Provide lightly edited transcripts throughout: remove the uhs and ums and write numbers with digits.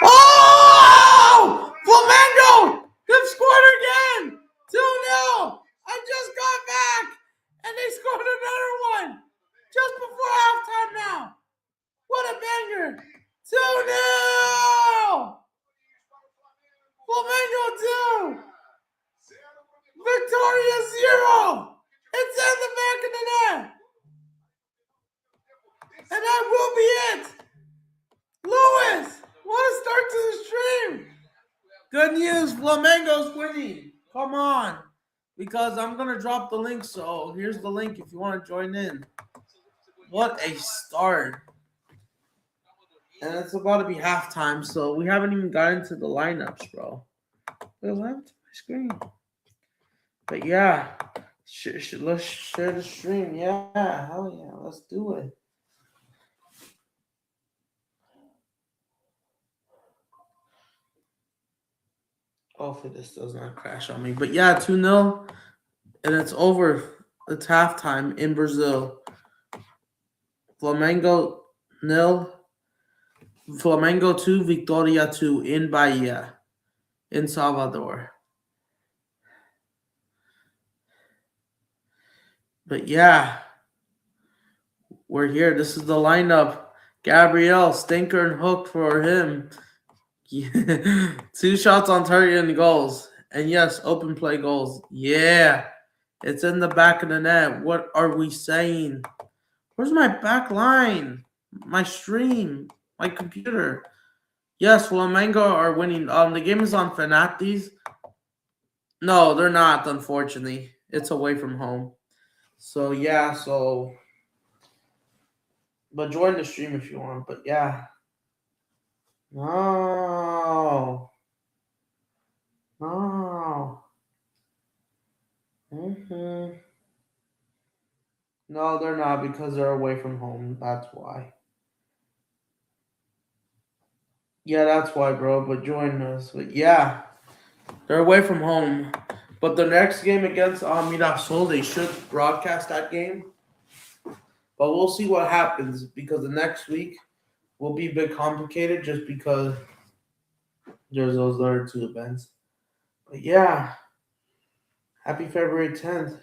Oh! Flamengo! They've scored again! 2-0! I just got back! And they scored another one! Just before halftime now! What a banger! 2-0! Flamengo 2! Vitoria 0! It's in the back of the net! And that will be it! Lewis! What a start to the stream! Good news, Flamengo's winning. Come on. Because I'm going to drop the link, so here's the link if you want to join in. What a start. And it's about to be halftime, so we haven't even gotten to the lineups, bro. What happened to my screen? But yeah, let's share the stream. Yeah, hell yeah, let's do it. Hopefully this does not crash on me. But yeah, 2-0, and it's over. It's halftime in Brazil. Flamengo 0. Flamengo 2, Vitoria 2 in Bahia, in Salvador. But yeah, we're here. This is the lineup. Gabriel, stinker and hook for him. 2 shots on target and goals. And yes, open play goals. Yeah, it's in the back of the net. What are we saying? Where's my back line? My stream? My computer? Yes, Flamengo are winning. The game is on Fanatis. No, they're not, unfortunately. It's away from home. So, yeah, but join the stream if you want. But, yeah. No. No, they're not because they're away from home. That's why. Yeah, that's why, bro. But join us. But, yeah. They're away from home. But the next game against Mirasol, they should broadcast that game. But we'll see what happens because the next week will be a bit complicated just because there's those other 2 events. But yeah, happy February 10th.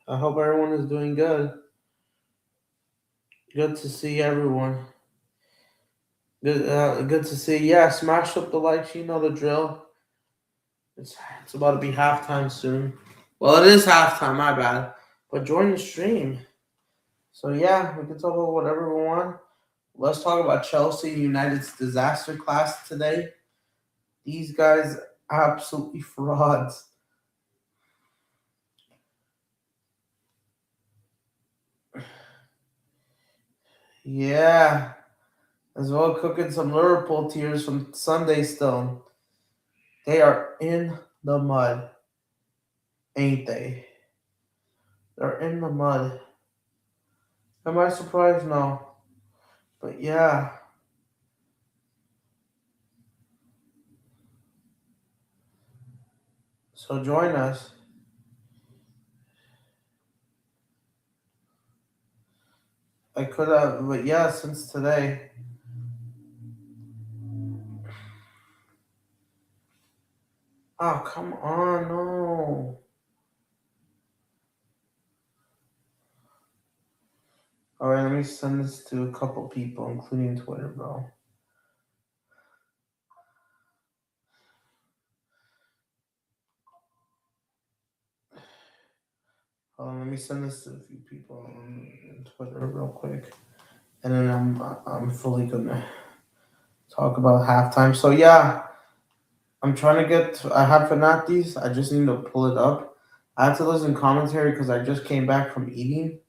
I hope everyone is doing good. Good to see everyone. Good to see. Yeah, smash up the likes. You know the drill. It's about to be halftime soon. Well, it is halftime. My bad. But join the stream. So yeah, we can talk about whatever we want. Let's talk about Chelsea United's disaster class today. These guys absolutely frauds. Yeah. As well cooking some Liverpool tears from Sunday still. They are in the mud. Ain't they? They're in the mud. Am I surprised? No. But yeah. So join us. I could have, but yeah, since today. Oh, come on, no. Alright, let me send this to a couple people, including Twitter, bro. Let me send this to a few people on Twitter real quick. And then I'm fully gonna talk about halftime. So yeah, I'm trying to get. I have Fanatis. I just need to pull it up. I have to listen to commentary because I just came back from eating.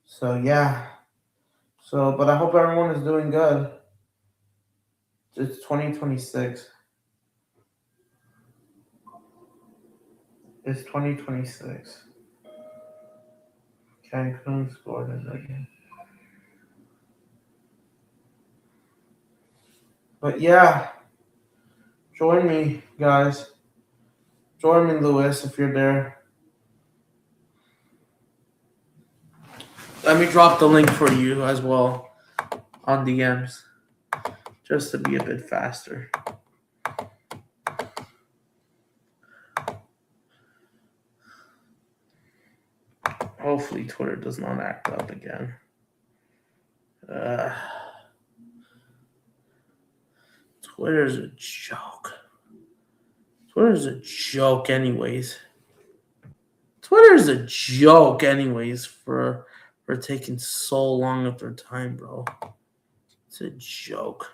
So yeah. So, but I hope everyone is doing good. It's 2026. It's 2026. Cancun scored again. But yeah, join me, guys. Join me, Lewis, if you're there. Let me drop the link for you as well on DMs. just to be a bit faster. Hopefully Twitter does not act up again. Twitter's a joke. Twitter's a joke anyways. Twitter's a joke anyways for taking so long of their time, bro. It's a joke.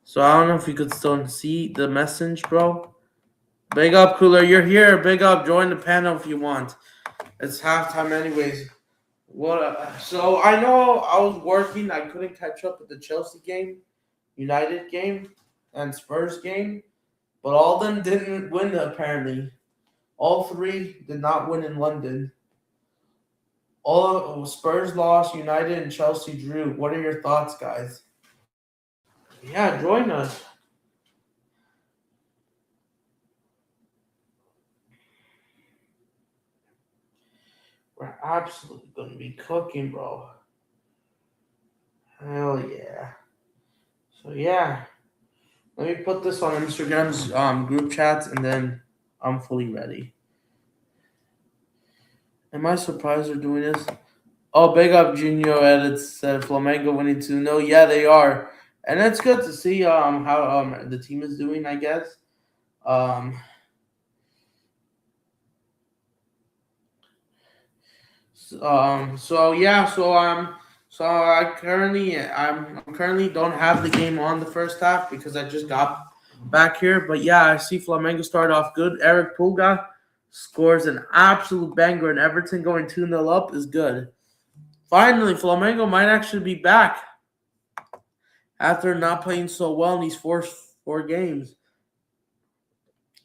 So I don't know if you could still see the message, bro. Big up, Cooler. You're here. Big up. Join the panel if you want. It's halftime anyways. What? So I know I was working. I couldn't catch up with the Chelsea game, United game, and Spurs game. But all of them didn't win, apparently. All three did not win in London. All Spurs lost, United and Chelsea drew. What are your thoughts, guys? Yeah, join us. We're absolutely going to be cooking, bro. Hell yeah. So, yeah. Let me put this on Instagram's group chats, and then I'm fully ready. Am I surprised they're doing this? Oh, big up Junior edits said Flamengo winning 2-0. Yeah, they are. And it's good to see how the team is doing, I guess. So I currently don't have the game on the first half because I just got back here. But yeah, I see Flamengo start off good. Eric Pulga scores an absolute banger, and Everton going 2-0 up is good. Finally, Flamengo might actually be back after not playing so well in these four games.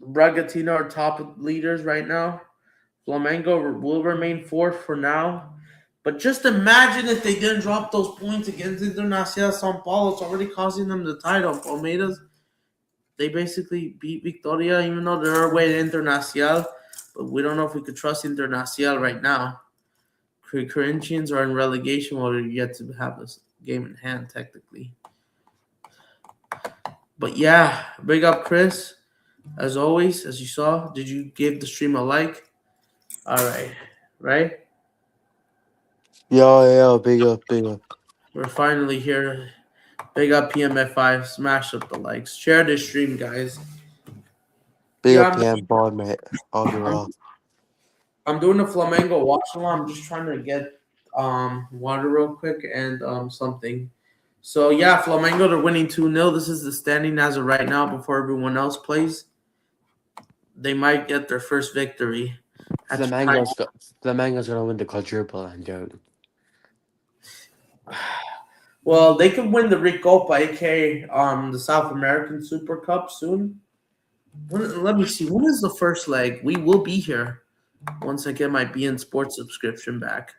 Bragantino are top leaders right now. Flamengo will remain fourth for now. But just imagine if they didn't drop those points against Internacional São Paulo. It's already costing them the title. Palmeiras, they basically beat Vitoria, even though they're away to Internacional. But we don't know if we could trust Internacional right now. Corinthians are in relegation while they're yet to have this game in hand, technically. But yeah, big up Chris. As always, as you saw, did you give the stream a like? All right, right? Yeah, big up. We're finally here. Big up PMF5. Smash up the likes. Share this stream, guys. Big Yeah, up PM5, mate. I'll be raw. I'm doing the Flamengo watch along. I'm just trying to get water real quick and something. So yeah, Flamengo, they're winning 2-0. This is the standing as of right now before everyone else plays. They might get their first victory. Flamengo's gonna win the quadruple, I'm joking. Well, they could win the Recopa, aka the South American Super Cup soon. Let me see. When is the first leg? We will be here once I get my BN Sports subscription back.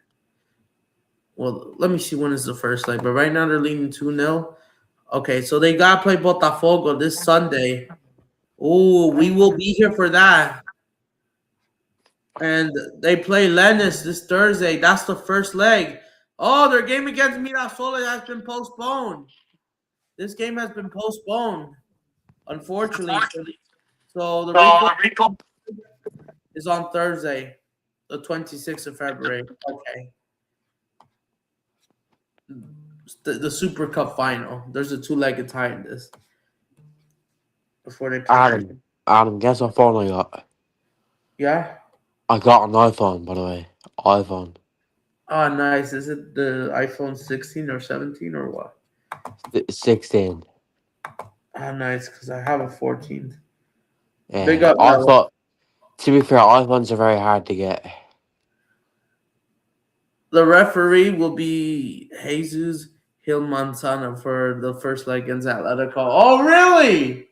Well, let me see when is the first leg. But right now they're leading 2-0. Okay, so they got to play Botafogo this Sunday. Oh, we will be here for that. And they play Lennis this Thursday. That's the first leg. Oh, their game against Mirassol has been postponed. This game has been postponed, unfortunately. So the Rico is on Thursday, the 26th of February. Okay. The Super Cup final. There's a two-legged tie in this. Before they play. Adam, guess what phone I got? Yeah? I got an iPhone, by the way. iPhone. Oh, nice. Is it the iPhone 16 or 17 or what? 16. Oh, nice, because I have a 14. Yeah. Big up, to be fair, iPhones are very hard to get. The referee will be Jesus Manzana for the first leg against Atletico. Oh, really?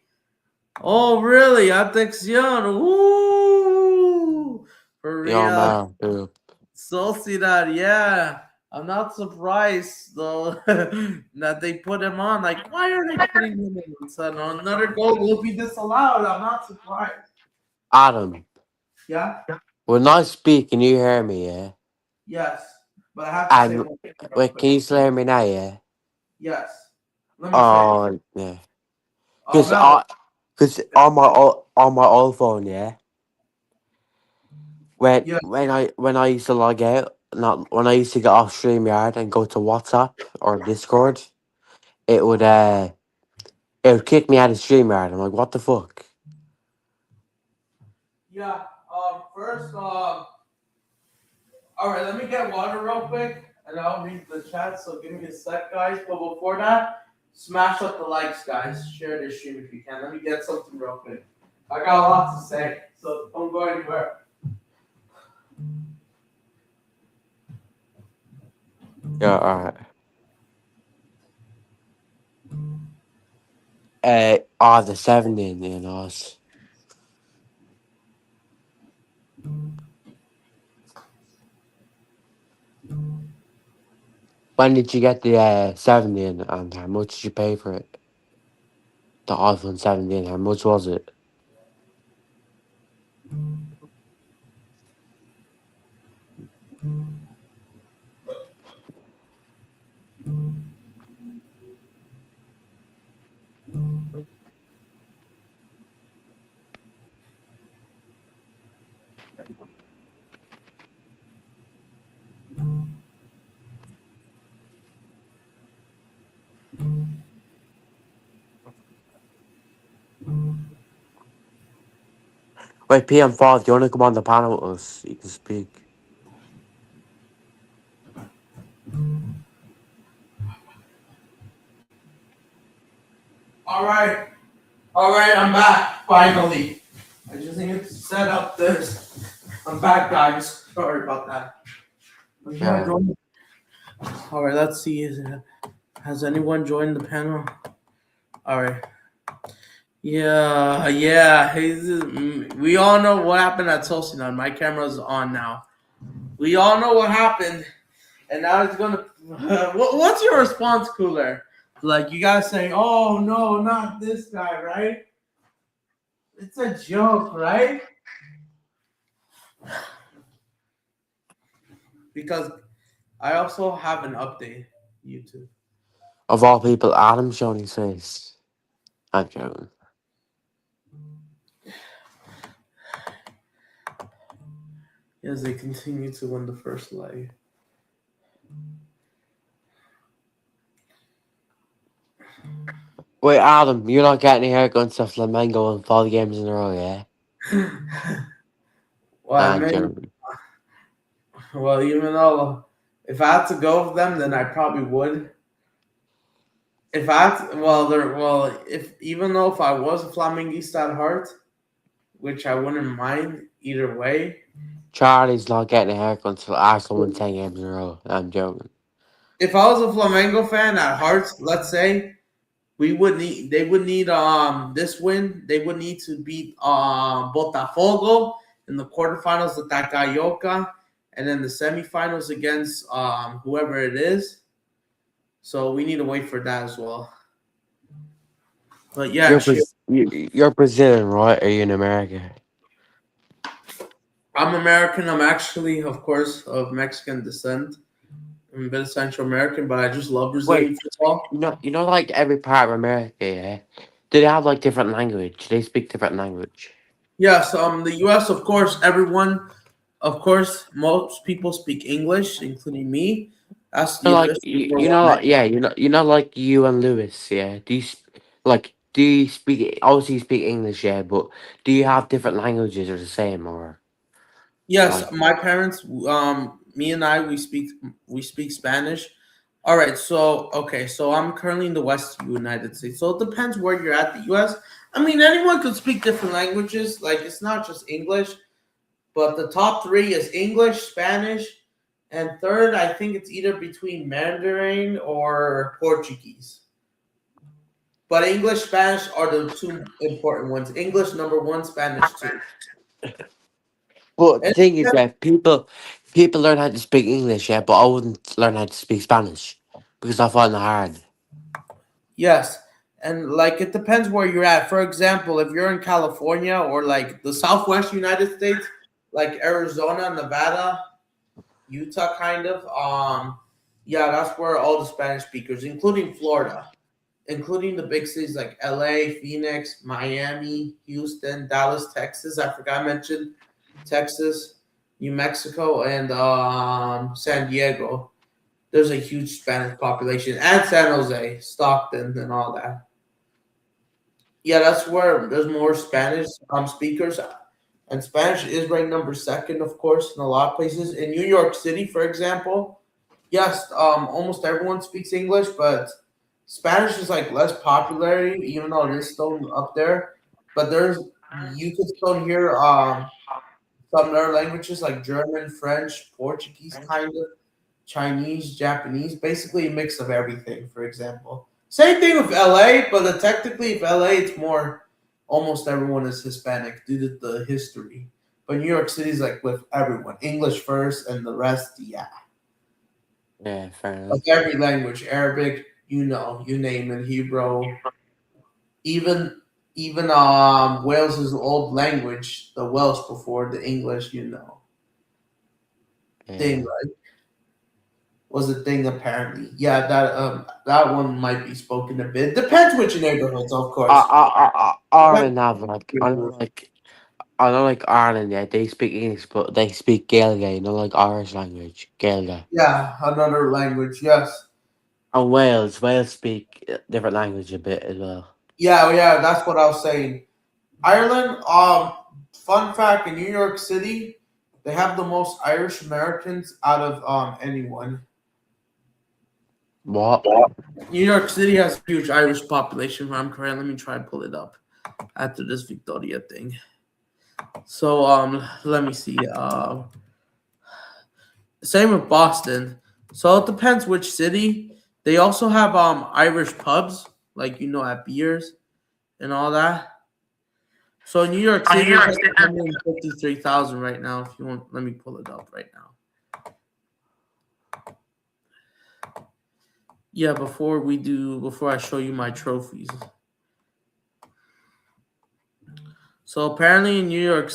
Atención. Ooh. For real. Yo, man, Sociedad, yeah. I'm not surprised, though, that they put him on. Like, why are they putting him in? So another goal will be disallowed. I'm not surprised. Adam. Yeah? When I speak, can you hear me, yeah? Yes. But I have to say one thing real wait, quick. can you still hear me now, yeah? Yes. Let me see. Oh yeah, Oh, because Bella. on my old phone, yeah. Yeah. When I used to log out, not when I used to get off StreamYard and go to WhatsApp or Discord, it would uh it would kick me out of StreamYard. I'm like, what the fuck? Yeah. First, all right. Let me get water real quick, and I'll read the chat. So give me a sec, guys. But before that, smash up the likes, guys. Share this stream if you can. Let me get something real quick. I got a lot to say, so don't go anywhere. Yeah, alright. The 17, you know. When did you get the 17 and how much did you pay for it? The iPhone 17, how much was it? Wait, PM5, do you want to come on the panel with us? You can speak. All right. All right. I'm back finally. I just needed to set up this. I'm back, guys. Sorry about that. Yeah, Yeah. join. All right. Let's see. Has anyone joined the panel? All right. Yeah, yeah. We all know what happened at Tulsinon. My camera's on now. We all know what happened, and now it's gonna. What's your response, Cooler? Like you gotta say, "Oh no, not this guy," right? It's a joke, right? Because I also have an update. YouTube. Of all people, Adam showing his face. I'm joking. As they continue to win the first leg. Wait, Adam, you're not getting a haircut and stuff Flamengo and 4 games in a row, yeah? Well, I I'm mean, joking. well, even though if I had to go with them, then I probably would. If I had to, if even though if I was a Flamenguista at heart, which I wouldn't mind either way. Charlie's not getting a haircut until Arsenal win 10 games in a row. I'm joking. If I was a Flamengo fan at heart, let's say they would need this win. They would need to beat Botafogo in the quarterfinals of Takayoka, and then the semifinals against whoever it is. So we need to wait for that as well. But yeah, cheers. You're Brazilian, right? Are you in America? I'm American. I'm actually, of course, of Mexican descent. I'm a bit of Central American, but I just love Wait, Brazilian football. like every part of America, yeah? Do they have like different language? Do they speak different language? Yes, the U.S. Of course, everyone, of course, most people speak English, including me. That's the official number one language. Yeah, like you and Lewis, yeah. Do you speak? Obviously, you speak English, yeah, but do you have different languages or the same, or Yes, like? my parents, me and I, we speak Spanish. All right, so okay, so I'm currently in the West United States, so it depends where you're at. The U.S. I mean, anyone could speak different languages. Like it's not just English, but the top three is English, Spanish, and third, I think it's either between Mandarin or Portuguese. But English, Spanish are the two important ones. English number one, Spanish two. But the And thing is that people learn how to speak English, yeah, but I wouldn't learn how to speak Spanish because I find it hard. yes, and like it depends where you're at. For example, if you're in California or like the Southwest United States, like Arizona, Nevada, Utah, kind of, yeah, that's where all the Spanish speakers, including Florida. including the big cities like LA, Phoenix, Miami, Houston, Dallas, Texas. I forgot I mentioned Texas, New Mexico, and San Diego. There's a huge Spanish population, and San Jose, Stockton, and all that. Yeah, that's where there's more Spanish speakers, and Spanish is ranked number second, of course, in a lot of places. In New York City, for example, yes, almost everyone speaks English, but Spanish is like less popularity, even though it is still up there. But there's you could still hear some other languages like German, French, Portuguese, kind of Chinese, Japanese, basically a mix of everything. For example, same thing with LA, but technically, if LA, it's more almost everyone is Hispanic due to the history. But New York City is like with everyone, English first, and the rest, yeah. Yeah, fair Like enough. every language, Arabic, you name it, Hebrew, even Wales' old language, the Welsh before the English, thing Yeah. was a thing apparently. Yeah, that one might be spoken a bit. Depends which neighborhoods, of course. Depends Ireland have like which neighborhood. I know like Ireland, yeah, they speak English, but they speak Gaeilge, like Irish language, Gaeilge. Yeah, another language. Yes. And Wales speak different language a bit as well. Yeah, yeah. That's what I was saying. Ireland. Fun fact: in New York City, they have the most Irish Americans out of anyone. What? New York City has a huge Irish population. If I'm correct, let me try and pull it up after this Vitoria thing. So let me see. Same with Boston. So it depends which city. They also have Irish pubs, like at beers and all that. So New York City is like 153,000 right now. If you want, let me pull it up right now. Yeah, before I show you my trophies. So apparently in New York,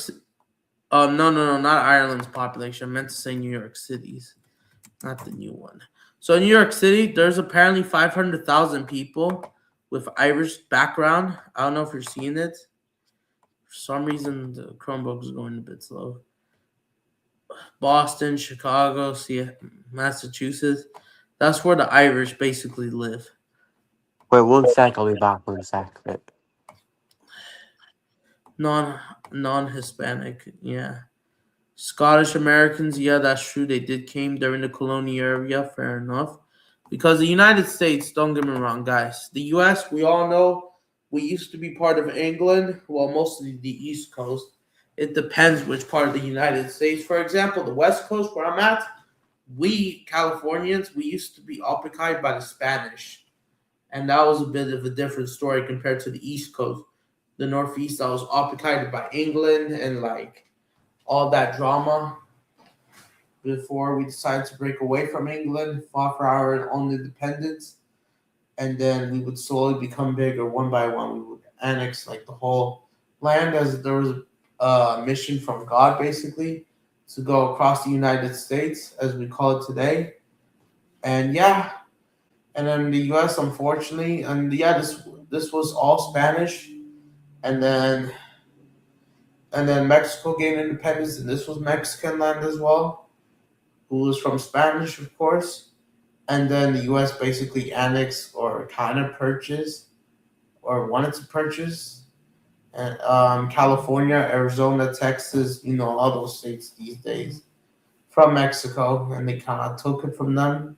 no, not Ireland's population. I meant to say New York City's, not the new one. So in New York City, there's apparently 500,000 people with Irish background. I don't know if you're seeing it. For some reason, the Chromebook is going a bit slow. Boston, Chicago, Massachusetts. That's where the Irish basically live. Wait, 1 sec, I'll be back 1 sec. Wait. Non Hispanic, yeah. Scottish Americans, yeah, that's true. They did came during the colonial area, fair enough. Because the United States, don't get me wrong, guys. The US, we all know we used to be part of England, well, mostly the East Coast. It depends which part of the United States. For example, the West Coast, where I'm at, we Californians, we used to be occupied by the Spanish. And that was a bit of a different story compared to the East Coast. The Northeast, that was occupied by England and like all that drama before we decided to break away from England, fought for our own independence, and then we would slowly become bigger one by one. We would annex like the whole land as there was a mission from God basically to go across the United States as we call it today. And yeah, and then the US unfortunately, and yeah, this was all Spanish, and then Mexico gained independence, and this was Mexican land as well, who was from Spanish, of course. And then the U.S. basically annexed or kind of purchased or wanted to purchase and California, Arizona, Texas, all those states these days from Mexico, and they kind of took it from them,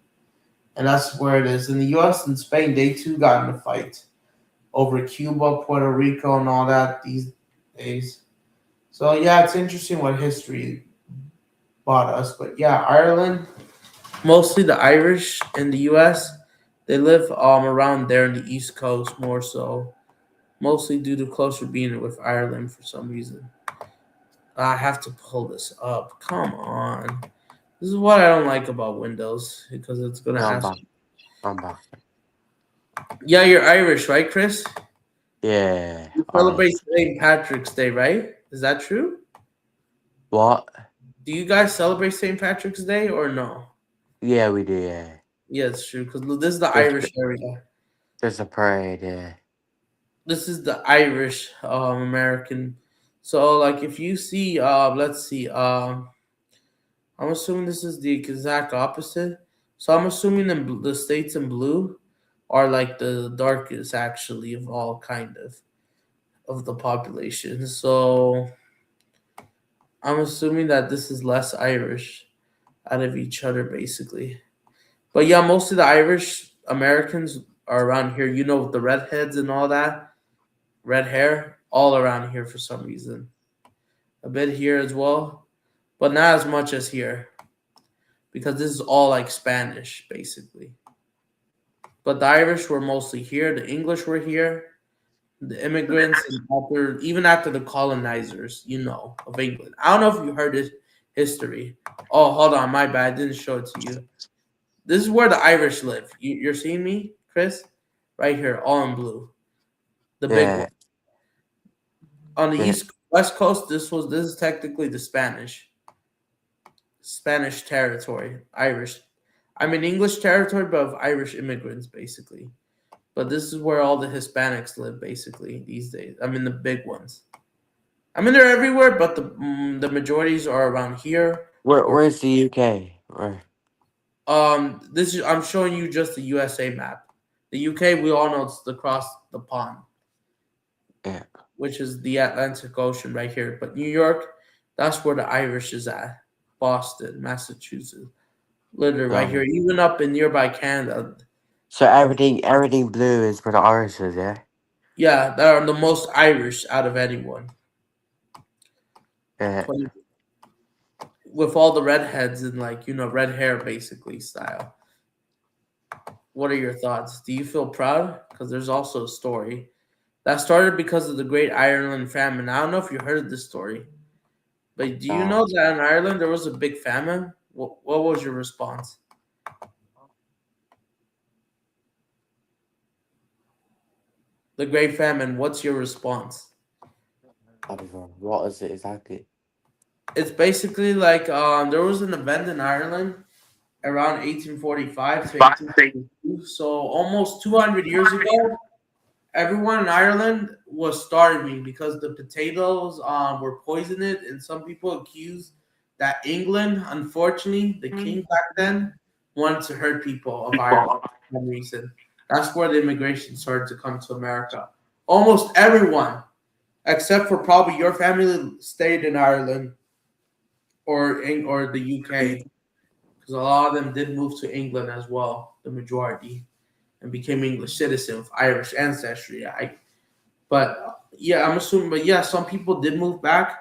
and that's where it is. In the U.S. and Spain, they too got in a fight over Cuba, Puerto Rico, and all that these days. So yeah, it's interesting what history bought us, but yeah, Ireland, mostly the Irish in the U.S. They live around there in the East Coast more so, mostly due to closer being with Ireland for some reason. I have to pull this up. Come on. This is what I don't like about Windows because it's gonna Yeah, I'm ask back. you. I'm back. Yeah, you're Irish, right, Chris? Yeah, You celebrate Irish. St. Patrick's Day, right? Is that true? What? Do you guys celebrate St. Patrick's Day or no? Yeah, we do, yeah. Yeah, it's true because this is the It's Irish area. There's a parade, yeah. This is the Irish American. So like if you see let's see I'm assuming this is the exact opposite. So I'm assuming the states in blue are like the darkest actually of all kind of the population. So I'm assuming that this is less Irish out of each other basically. But yeah, most of the Irish Americans are around here. You know, with the redheads and all that, red hair, all around here for some reason. A bit here as well, but not as much as here because this is all like Spanish basically. But the Irish were mostly here. The English were here. The immigrants, and even after the colonizers, you know, of England. I don't know if you heard this history. Oh, hold on, my bad. I didn't show it to you. This is where the Irish live. You're seeing me, Chris? Right here, all in blue. The big one. Yeah, On the yeah. east west coast, this is technically the Spanish territory. Irish. I mean English territory, but of Irish immigrants basically. But this is where all the Hispanics live basically these days. I mean the big ones. I mean they're everywhere, but the majorities are around here. Or Where's the UK? Where? this is I'm showing you just the USA map. The UK we all know it's across the pond, Yeah. which is the Atlantic Ocean right here. But New York, that's where the Irish is at. Boston, Massachusetts, literally right here. Um. Even up in nearby Canada. So everything blue is where the Irish is, yeah. Yeah, they are the most Irish out of anyone. Yeah. With all the redheads and like red hair basically style. What are your thoughts? Do you feel proud? Because there's also a story that started because of the Great Ireland Famine. I don't know if you heard this story, but do you Uh, know that in Ireland there was a big famine? What was your response? The Great Famine. What's your response? I don't know. What is it exactly? It's basically like there was an event in Ireland around 1845 to 1852, so almost 200 years ago. Everyone in Ireland was starving because the potatoes were poisoned, and some people accused that England, unfortunately, the king back then, wanted to hurt people of Ireland for some reason. That's where the immigration started to come to America. Almost everyone, except for probably your family, stayed in Ireland or the UK, because a lot of them did move to England as well, the majority, and became English citizens of Irish ancestry. But yeah, I'm assuming. But yeah, some people did move back.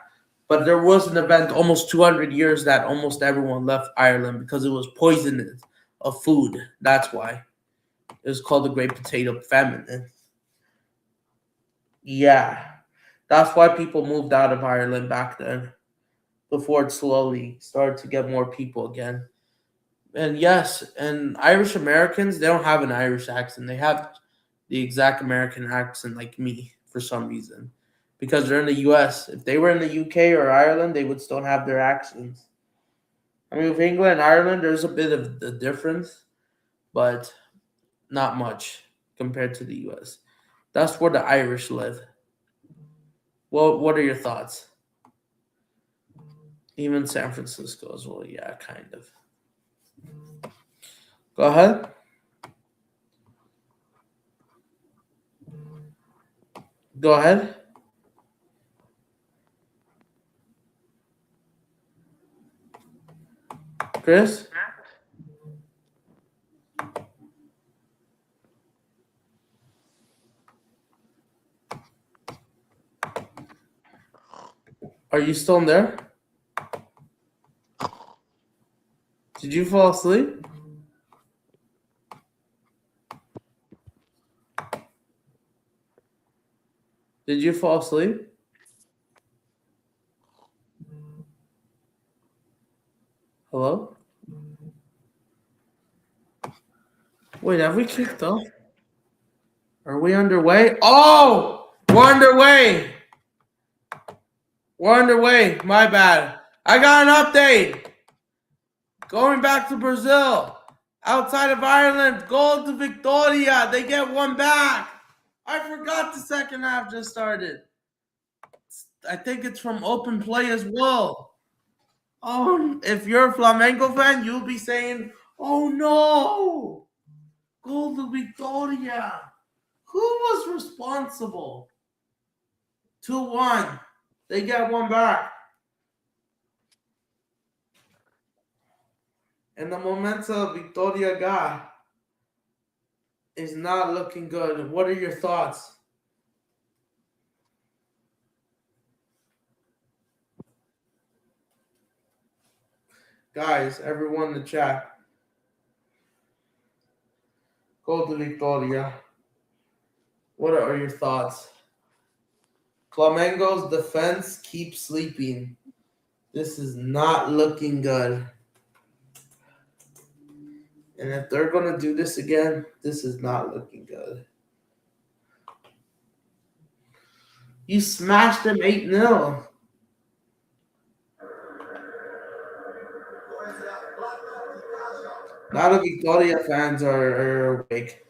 But there was an event almost 200 years that almost everyone left Ireland because it was poisonous of food. That's why it was called the Great Potato Famine. Yeah, that's why people moved out of Ireland back then. Before it slowly started to get more people again. And yes, and Irish Americans, they don't have an Irish accent. They have the exact American accent like me for some reason. Because they're in the US. If they were in the UK or Ireland, they would still have their accents. I mean, with England and Ireland, there's a bit of the difference, but not much compared to the US. That's where the Irish live. Well, what are your thoughts? Even San Francisco as well. Yeah, kind of. Go ahead. Go ahead. Chris? Are you still in there? Did you fall asleep? Did you fall asleep? Hello? Wait, have we kicked off? Are we underway? Oh! We're underway! We're underway. My bad. I got an update. Going back to Brazil. Outside of Ireland, goal to Vitoria. They get one back. I forgot the second half just started. I think it's from open play as well. If you're a Flamengo fan, you'll be saying, "Oh no, goal to Vitoria." Who was responsible? 2-1. They get one back. And the momentum Vitoria got is not looking good. What are your thoughts? Guys, everyone in the chat. Go to Victoria. What are your thoughts? Flamengo's defense keeps sleeping. This is not looking good. And if they're going to do this again, this is not looking good. You smashed them 8-0. Now the Victoria fans are awake.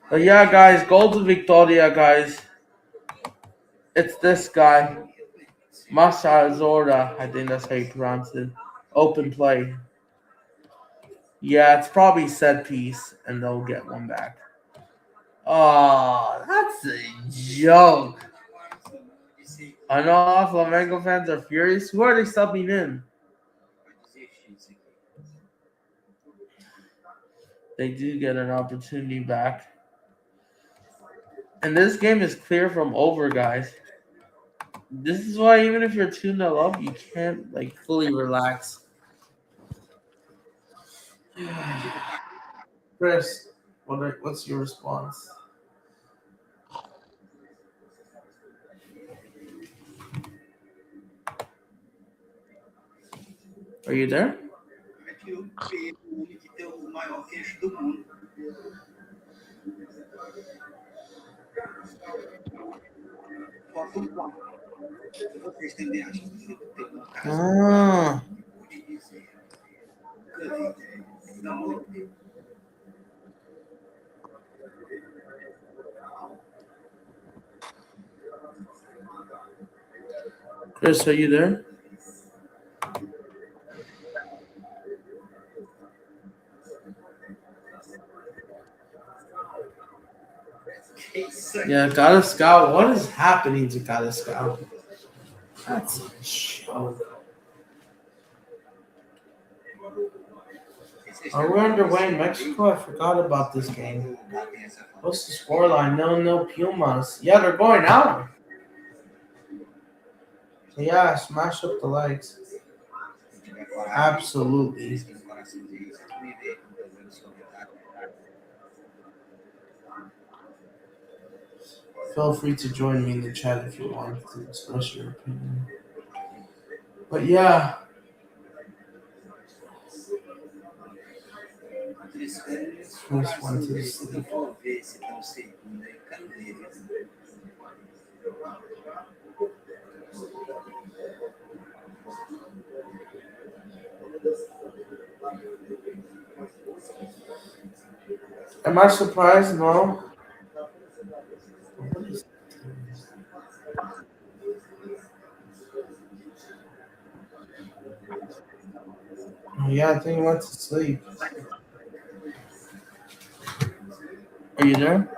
But yeah, guys, go to Victoria, guys. It's this guy. Masa Zorda, I think that's how you pronounce it. Open play. Yeah, it's probably set piece, and they'll get one back. Oh, that's a joke. I know all Flamengo fans are furious. Who are they subbing in? They do get an opportunity back. And this game is clear from over, guys. This is why even if you're 2-0 up, you can't fully relax. Chris, what's your response? Are you there? Ah. Chris, are you there? Yeah, Gotta Scout. What is happening to Gotta Scout? That's a joke. Are we underway in Mexico? I forgot about this game. What's the scoreline? No Pumas. Yeah, they're going out. Yeah, smash up the lights. Absolutely. Feel free to join me in the chat if you want to express your opinion. But yeah. First one to sleep. Am I surprised? No. Yeah, I think he went to sleep. Are you there?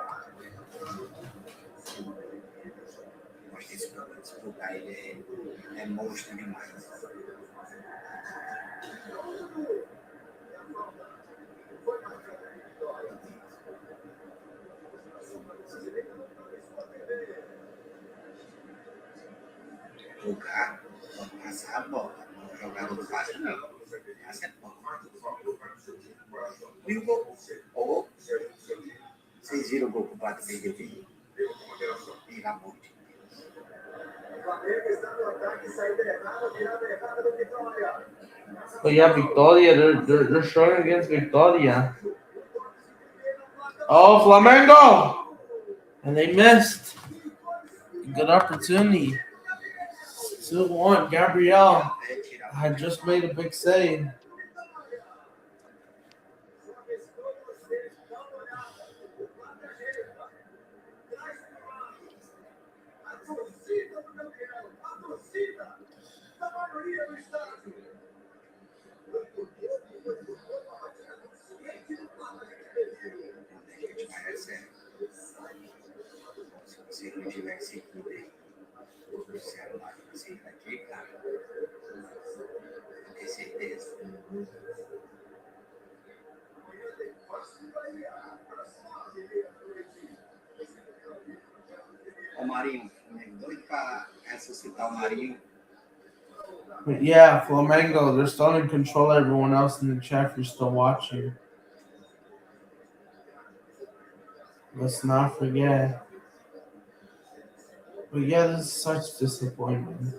But yeah, Victoria, they're showing against Victoria. Oh, Flamengo! And they missed. Good opportunity. 2-1. Gabriel had just made a big save. But yeah, Flamengo, they're starting to control everyone else in the chat if you're still watching. Let's not forget. But yeah, this is such disappointment.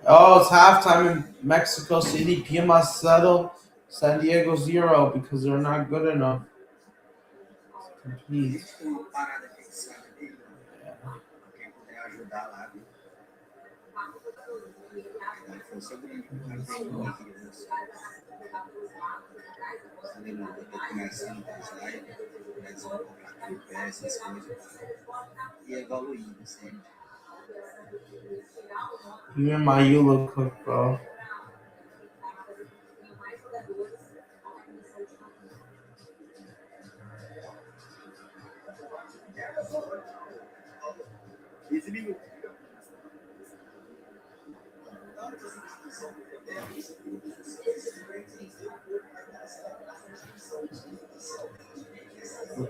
Oh, it's halftime in Mexico City. Pima settled. San Diego 0 because they're not good enough. Complete. Even my Yula cook, bro.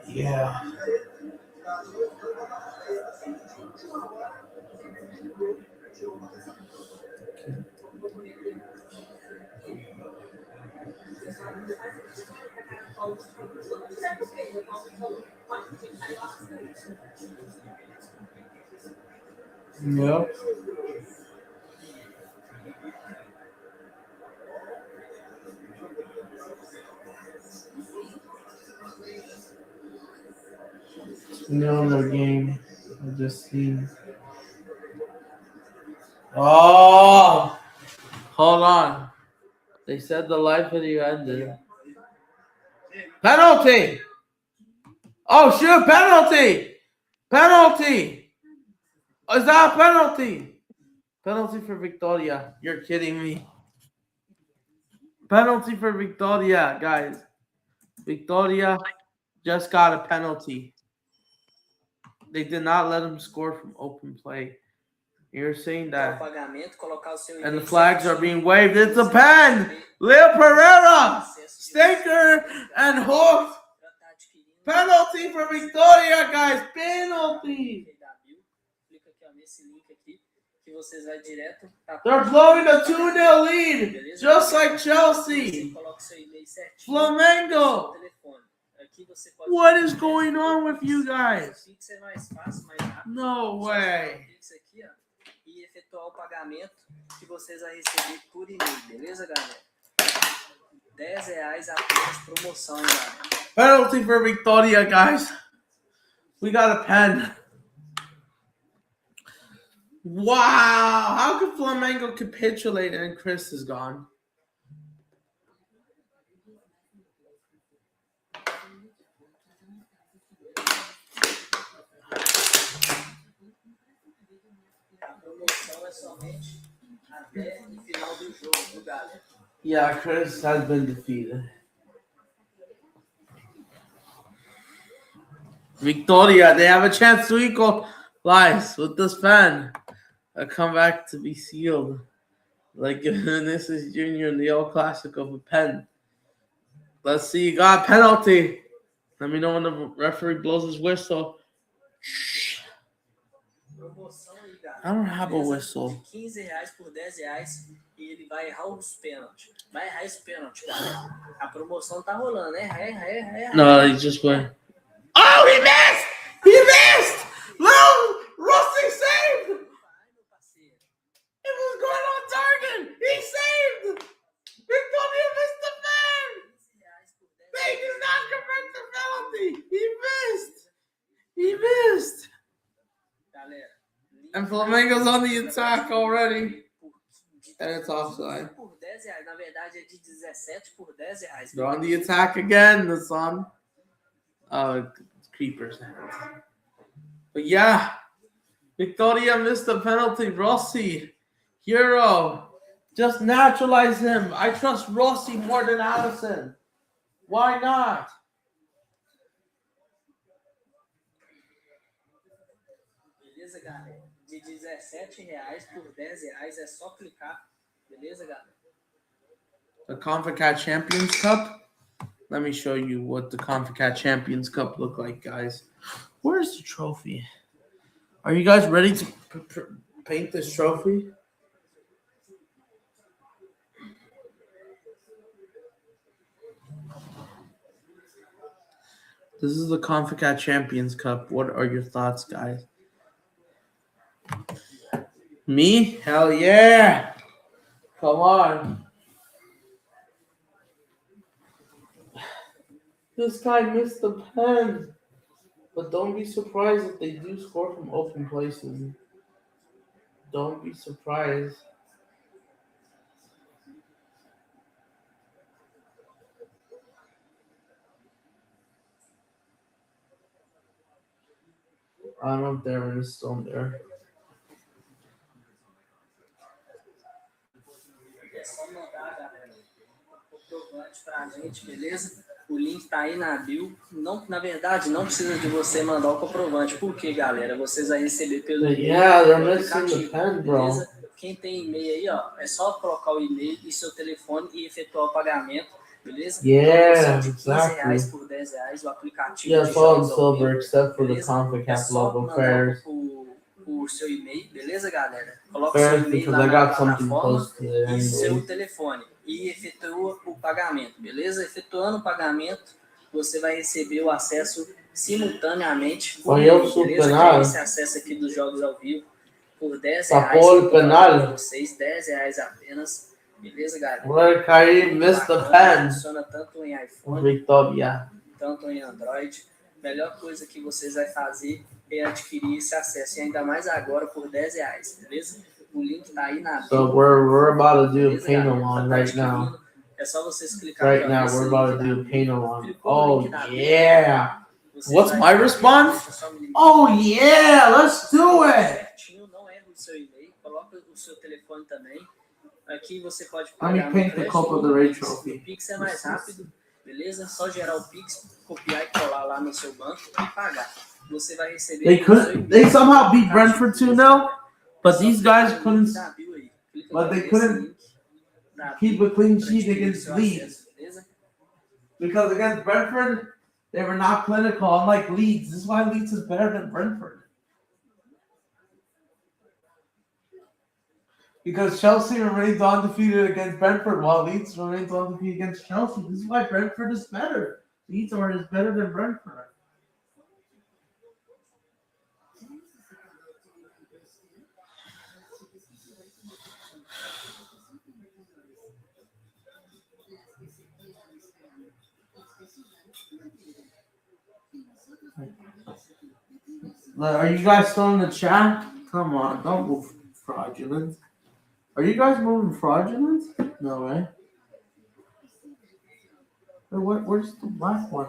Yeah. Yep. Another game. I just seen. Oh, hold on. They said the live video ended. Penalty! Oh, shoot, penalty! Penalty! Is that a penalty? Penalty for Vitoria. You're kidding me. Penalty for Vitoria, guys. Vitoria just got a penalty. They did not let him score from open play. You're saying that. And the flags are being waved. It's a pen! Leo Pereira! Stinker and Hook! Penalty for Vitoria, guys! Penalty! They're blowing a 2-0 lead, just like Chelsea. Flamengo. What is going on with you guys? No way. Penalty for Vitoria, guys. We got a pen. Wow, how could Flamengo capitulate and Chris is gone? Yeah, Chris has been defeated. Vitoria, they have a chance to equalize with this pen. A comeback to be sealed. Like Vinicius Jr. in the El Clasico with pen. Let's see, you got a penalty. Let me know when the referee blows his whistle. I don't have a whistle. No, he just went. Oh, he missed! He missed! And Flamengo's on the attack already. And it's offside. They're on the attack again, the Sun. Oh, creepers. But yeah, Vitoria missed the penalty. Rossi, hero. Just naturalize him. I trust Rossi more than Allison. Why not? Beleza, galera? De R$17 por R$10 é só clicar. Beleza, galera? The CONCACAF Champions Cup. Let me show you what the CONCACAF Champions Cup look like, guys. Where's the trophy? Are you guys ready to paint this trophy? This is the CONCACAF Champions Cup. What are your thoughts, guys? Me? Hell yeah! Come on. This guy missed the pen. But don't be surprised if they do score from open places. Don't be surprised. I don't know if Darren is still there. É só mandar, galera, o comprovante pra gente, beleza? O link tá aí na bio. Não, na verdade, não precisa de você mandar o comprovante. Por quê, galera? Vocês vão receber pelo e-mail, missing the pen, bro. beleza? Quem tem e-mail aí, ó, é só colocar o e-mail e seu telefone e efetuar o pagamento, beleza? Yeah, de R$15 por R$10, o aplicativo Yeah, de it's all in jogos ao vivo, silver except for the beleza? É CONCACAF só logo mandar fairs. o seu e-mail, beleza, galera? Coloca o seu Fairs e-mail because lá I na got something plataforma close to it e seu anyway. telefone e efetua o pagamento, beleza? Efetuando o pagamento, você vai receber o acesso simultaneamente por Olha o e-mail, beleza? penal. Que é esse acesso aqui dos jogos ao vivo por R$10 Papo penal. para vocês, R$10 apenas, beleza, galera? Where Karim missed the pen. Funciona tanto em iPhone, Vitoria. tanto em Android. Melhor coisa que vocês vão fazer é adquirir esse acesso, e ainda mais agora por R$10, beleza? O link tá aí na bio. So we're about to do a Beleza, paint galera? along Tá right now. É só vocês clicarem Right now, nesse we're about link to na do a bio. paint along. Clicou no Oh link na bio, yeah! você What's vai- my response? Deixa eu só me limitar. Oh yeah! Let's do it! Certinho, não erra o seu e-mail, coloca o seu telefone também. Aqui você pode Let me pagar no paint the crédito Copa ou do no Rei Pix. trophy. O Pix é mais rápido, beleza? Só gerar o Pix, copiar e colar lá no seu banco e pagar. Você vai receber. They somehow beat Brentford 2-0, but these guys couldn't but they couldn't keep a clean sheet against Leeds. Because against Brentford, they were not clinical, unlike Leeds. This is why Leeds is better than Brentford. Because Chelsea remains undefeated against Brentford, while Leeds remains undefeated against Chelsea. This is why Brentford is better. Leeds is better than Brentford. Are you guys still in the chat? Come on, don't move fraudulent. Are you guys moving fraudulent? No, right? Where's the black one?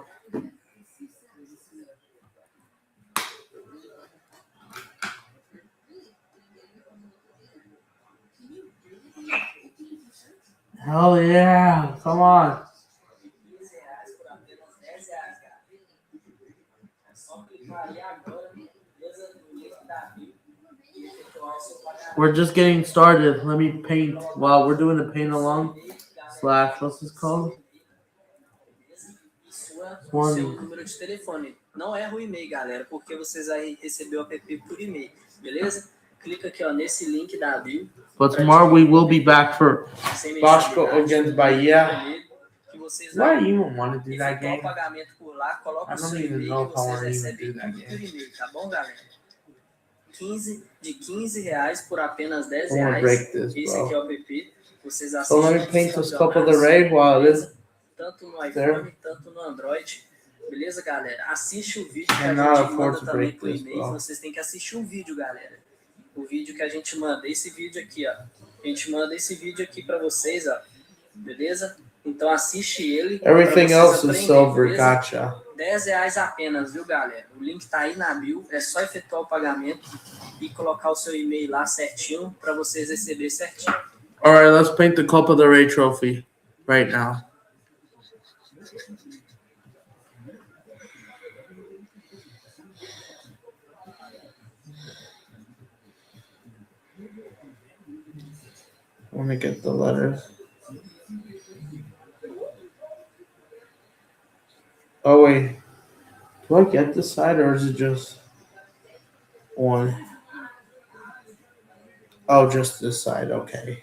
Hell yeah! Come on. We're just getting started. Let me paint while we're doing the paint along. Slash, what's this called? Seu número de telefone. Não erra o e-mail, galera, porque vocês vão receber o app por e-mail, beleza? Clica aqui, ó, nesse link da bio. But tomorrow we will be back for Vasco against Bahia. Why do you even want to do that game? Pagamento por lá, coloca I o seu don't even e-mail know que if I vocês want to even recebem do that tudo por game. e-mail, tá bom, galera? De R$15 por apenas R$10. I'm gonna break this, Esse bro. aqui é o app. Vocês So assistem let me paint os this Copa do campeonatos, Rei while it is. tanto no iPhone, tanto no Android. Beleza, galera? Assiste o vídeo que a Cannot gente afford manda to também break por this, e-mail. bro. Vocês têm que assistir um vídeo, galera. o vídeo que a gente manda. Esse vídeo aqui, ó. A gente manda esse vídeo aqui para vocês, ó. Beleza? Então assiste ele. Everything else is silver, gotcha. R$10 apenas, viu, galera? O link tá aí na bio. É só efetuar o pagamento e colocar o seu e-mail lá certinho para vocês receberem certinho. Alright, let's paint the Copa del Rey trophy right now. Let me get the letters. Oh wait, do I get this side or is it just one? Oh, just this side, okay.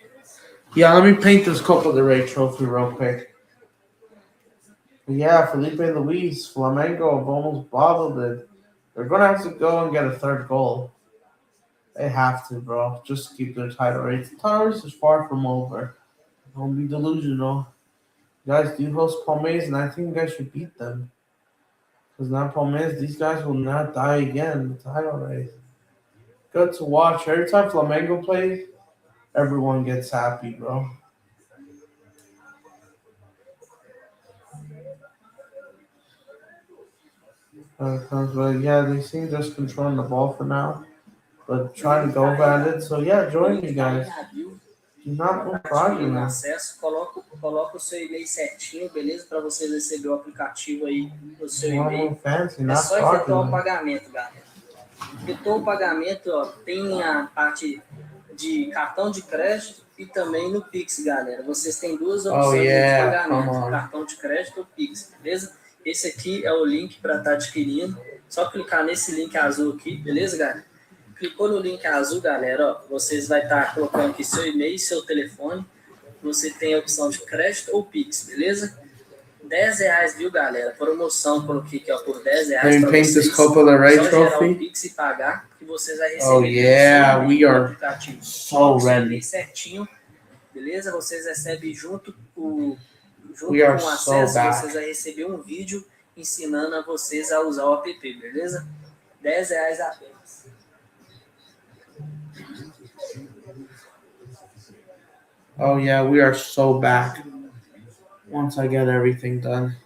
Yeah, let me paint this Copa del Rey trophy real quick. Yeah, Felipe Luis, Flamengo have almost bottled it. They're gonna have to go and get a third goal. They have to, bro. Just to keep their title race. The title race is far from over. Don't be delusional. You guys do host Palmeiras, and I think you guys should beat them. Because now Palmeiras, these guys will not die again in the title race. Good to watch. Every time Flamengo plays, everyone gets happy, bro. But yeah, they seem just controlling the ball for now. But trying to go at it. So yeah, join me guys. Do not move fraudulent. Acesso, coloca o seu e-mail certinho, beleza? Para vocês receberem o aplicativo aí no seu e-mail. É só efetuar o pagamento, galera. Efetuou o pagamento, ó, tem a parte de cartão de crédito e também no Pix, galera. Vocês têm duas opções de pagamento, cartão de crédito ou Pix, beleza? Esse aqui é o link para estar adquirindo. Só clicar nesse link azul aqui, beleza, galera? Clicou no link azul, galera, ó, vocês vão estar colocando aqui seu e-mail e seu telefone. Você tem a opção de crédito ou Pix, beleza? R$10, viu, galera? Promoção, coloquei aqui, ó, por R$10 para vocês. Só gerar o Pix e pagar, que vocês vão receber. Oh, yeah, we are so ready. Certinho, beleza? Vocês recebem junto com o acesso, vocês vão receber um vídeo ensinando a vocês a usar o app, beleza? R$10 apenas. Oh yeah, we are so back. Once I get everything done.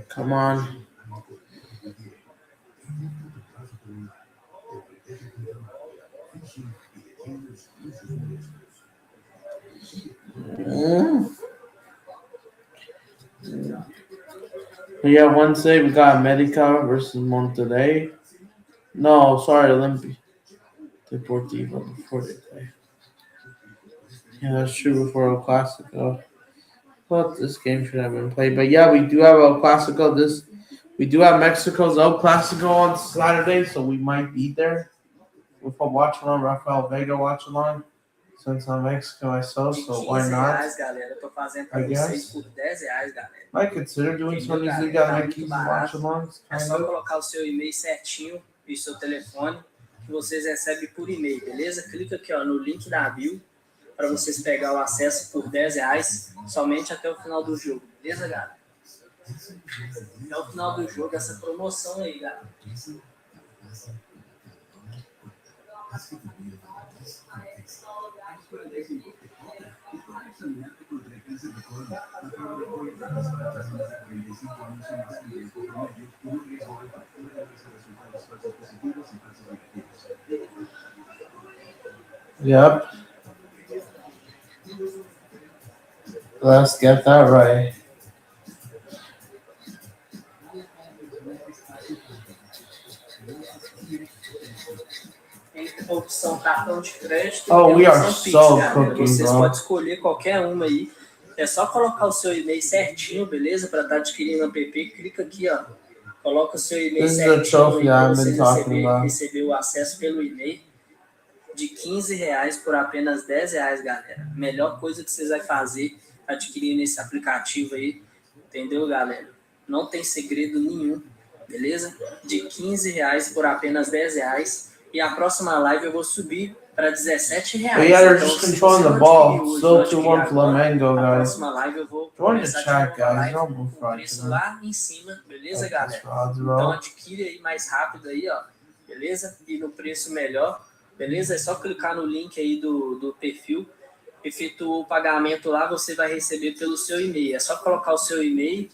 Come on. Yeah, Wednesday we got Medica versus Monterrey. No, sorry, Olympia. Deportivo before they play. Yeah, that's true, before El Clasico. But this game should have been played. But yeah, we do have El Clasico. We do have Mexico's El Clasico on Saturday, so we might be there. If I'm watching on Rafael Vega watch along, since I'm Mexican myself, so why not? I guess. I consider doing some of these league watch alongs. É só colocar o seu e-mail certinho e seu telefone que vocês recebem por e-mail, beleza? Clica aqui, ó, no link da bio para vocês pegar o acesso por R$10 somente até o final do jogo, beleza, galera? Até o final do jogo, essa promoção aí, galera. Yep. Let's get that right. Tem opção cartão de crédito. Oh, we are so cooking, vocês bro. podem escolher qualquer uma aí. É só colocar o seu e-mail certinho, beleza? Para estar adquirindo o app. Clica aqui, ó. Coloca o seu e-mail certinho para você receber o acesso pelo e-mail de R$15 por apenas R$10, galera. Melhor coisa que vocês vão fazer adquirindo esse aplicativo aí, entendeu, galera? Não tem segredo nenhum, beleza? De R$15 por apenas R$10. E a próxima live eu vou subir para R$17. Yeah, they're just controlling the ball. Still 2-1 Flamengo, guys. A próxima live eu vou começar o preço lá em cima, beleza, galera? Então adquire aí mais rápido aí, ó. beleza? E no preço melhor, beleza? É só clicar no link aí do perfil, efetua o pagamento lá, você vai receber pelo seu e-mail. É só colocar o seu e-mail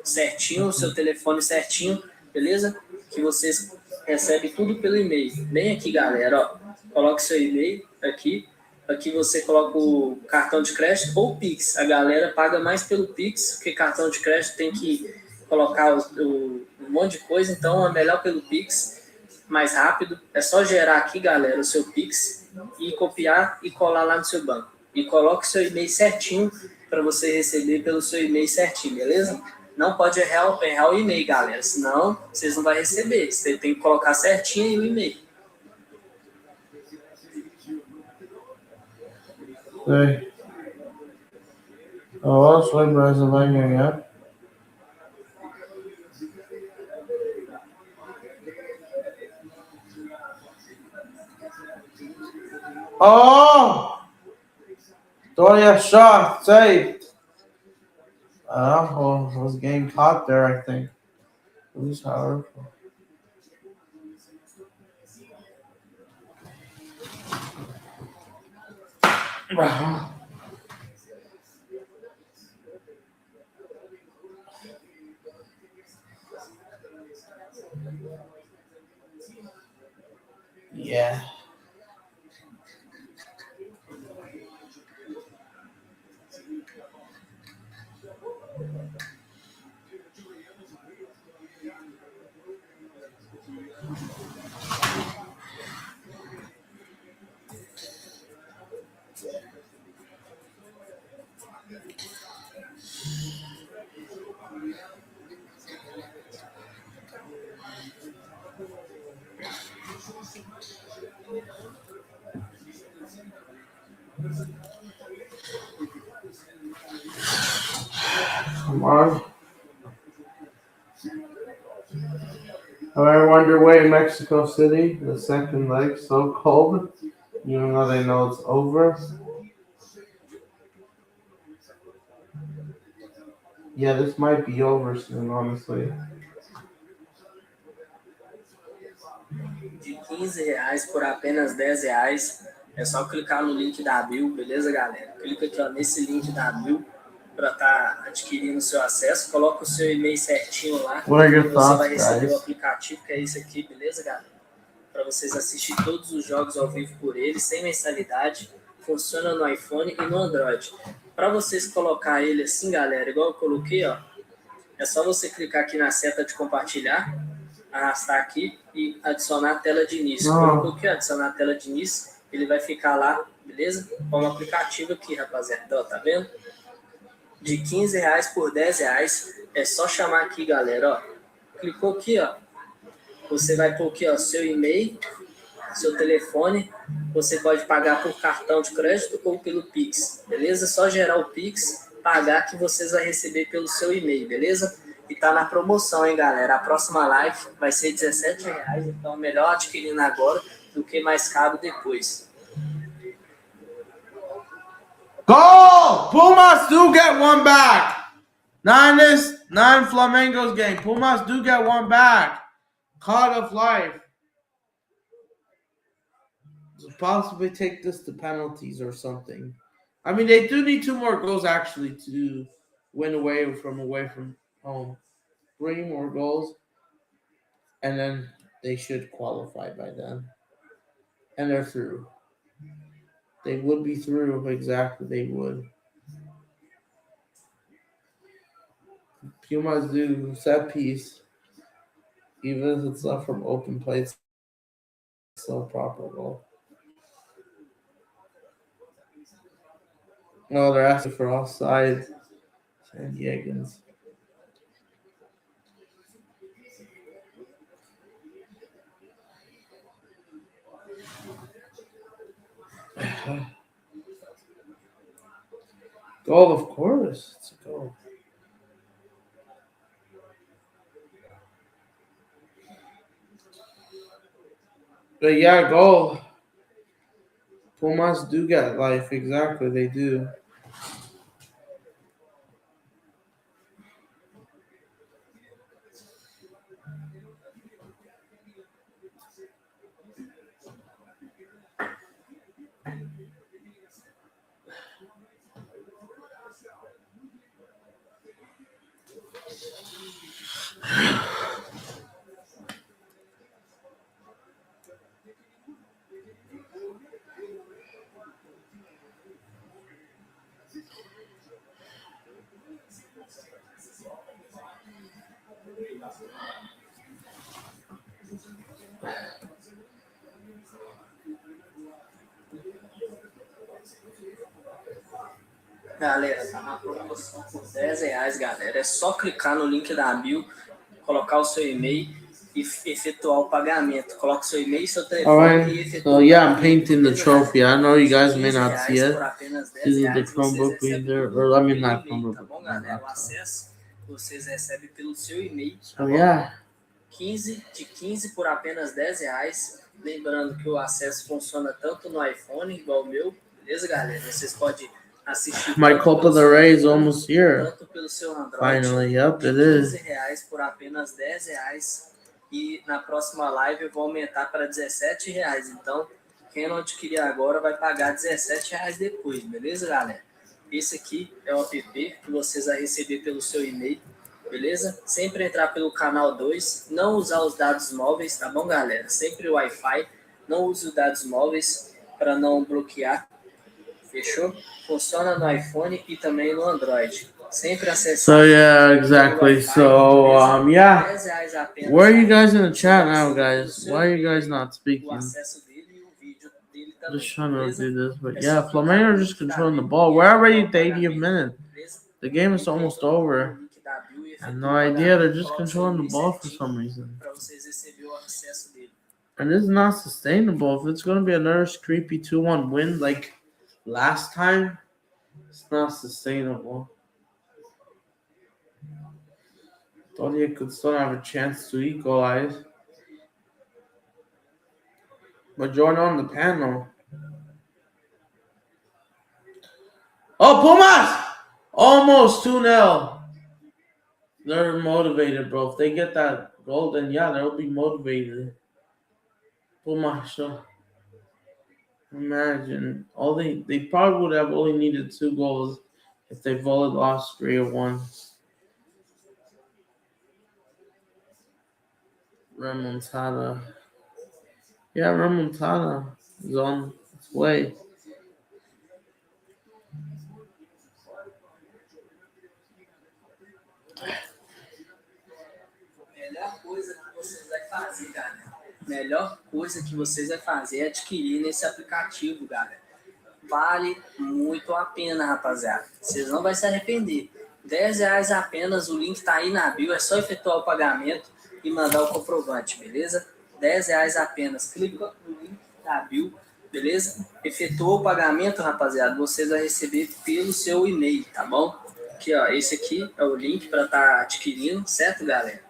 certinho, o seu telefone certinho, beleza? Que vocês recebem tudo pelo e-mail. Bem aqui, galera, ó. Coloque seu e-mail aqui. Aqui você coloca o cartão de crédito ou Pix. A galera paga mais pelo Pix, porque cartão de crédito tem que colocar um monte de coisa, então é melhor pelo Pix, mais rápido. É só gerar aqui, galera, o seu Pix e copiar e colar lá no seu banco. E coloque seu e-mail certinho para você receber pelo seu e-mail certinho, beleza? Não pode errar o e-mail, galera, senão vocês não vão receber. Você tem que colocar certinho aí o e-mail. Sei. Oh, soy brasileño, yeah. Oh! Vitoria shot, saved. Oh, was getting caught there, I think. It was powerful. Yeah. Come on. I wonder why Mexico City, the second leg, so cold, even though they know it's over. Yeah, this might be over soon, honestly. De R$ 15 por apenas R$ 10. É só clicar no link da Bill, beleza, galera? Clica aqui ó, nesse link da Bill para estar adquirindo o seu acesso. Coloca o seu e-mail certinho lá. What are your Você thoughts, vai receber o guys? aplicativo, que é esse aqui, beleza, galera? Para vocês assistir todos os jogos ao vivo por ele, sem mensalidade. Funciona no iPhone e no Android. Para vocês colocar ele assim, galera, igual eu coloquei, ó, é só você clicar aqui na seta de compartilhar, arrastar aqui e adicionar a tela de início. Colocou aqui, adicionar a tela de início, ele vai ficar lá, beleza? Com o aplicativo aqui, rapaziada. Então, tá vendo? De R$ 15 por R$ 10. É só chamar aqui, galera, ó. Clicou aqui, ó. Você vai pôr aqui, ó, seu e-mail, seu telefone. Você pode pagar por cartão de crédito ou pelo Pix, beleza? Só gerar o Pix, pagar que vocês vão receber pelo seu e-mail, beleza? E tá na promoção, hein, galera? A próxima live vai ser R$ 17, então é melhor adquirindo agora do que mais caro depois. Goal! Pumas do get one back. Nine Flamengo's game. Pumas do get one back. Card of life. Possibly take this to penalties or something. I mean, they do need 2 more goals actually to win away from home. 3 more goals, and then they should qualify by then. And they're through. They would be through, exactly. They would. Pumas do set piece, even if it's not from open play, it's still a proper goal. No, they're asking for offside. San Diegans. Goal, of course. It's a goal. But yeah, goal. Pumas do get life. Exactly, they do. Galera, tá na promoção por R$10, galera. É só clicar no link da bio, colocar o seu e-mail e efetuar o pagamento. Coloca o seu e-mail e seu telefone e efetua So o yeah, I'm pagamento. painting the Beleza, trophy. galera? I know you guys De may not see R$15 it por apenas due to the R$10, vocês Chromebook being recebem there, tudo or I mean pelo not e-mail, Chromebook, tá bom, but my galera? O laptop. acesso vocês recebem pelo seu e-mail, tá So bom? yeah. 15 por apenas R$10. Lembrando que o acesso funciona tanto no iPhone igual o meu, beleza, galera? Vocês podem assistir My tanto Copa pelo del seu Rey is iPhone, almost here. tanto pelo seu Android. Finally, yep, De it R$15 is. por apenas R$10. E na próxima live eu vou aumentar para R$17. Então, quem não adquirir agora vai pagar R$17 depois, beleza, galera? Esse aqui é o app que vocês vão receber pelo seu e-mail, beleza? Sempre entrar pelo canal 2, não usar os dados móveis, tá bom, galera? Sempre o Wi-Fi, não use os dados móveis para não bloquear, fechou? Funciona no iPhone e também no Android. Sempre acessar. So yeah, exactly. So yeah. Where are you guys in the chat now, guys? Why are you guys not speaking? Just trying to do this, but yeah, Flamengo are just controlling the ball. We're already at the 80th minute. The game is almost over. I have no idea. They're just controlling the ball for some reason. And this is not sustainable. If it's going to be another creepy 2-1 win like last time, it's not sustainable. Vitoria could still have a chance to equalize. But join on the panel. Oh, Pumas! Almost 2-0. They're motivated, bro. If they get that goal, then yeah, they'll be motivated. Pumas. Imagine. They probably would have only needed 2 goals if they've only lost 3-1. Remontada. Yeah, Remontada is on its way. Melhor coisa que vocês vai fazer é adquirir nesse aplicativo, galera. Vale muito a pena, rapaziada. Vocês não vão se arrepender. R$10 apenas, o link tá aí na bio. É só efetuar o pagamento e mandar o comprovante, beleza? R$10 apenas. Clica no link da bio, beleza? Efetuou o pagamento, rapaziada. Vocês vão receber pelo seu e-mail, tá bom? Aqui, ó. Esse aqui é o link para estar adquirindo, certo, galera?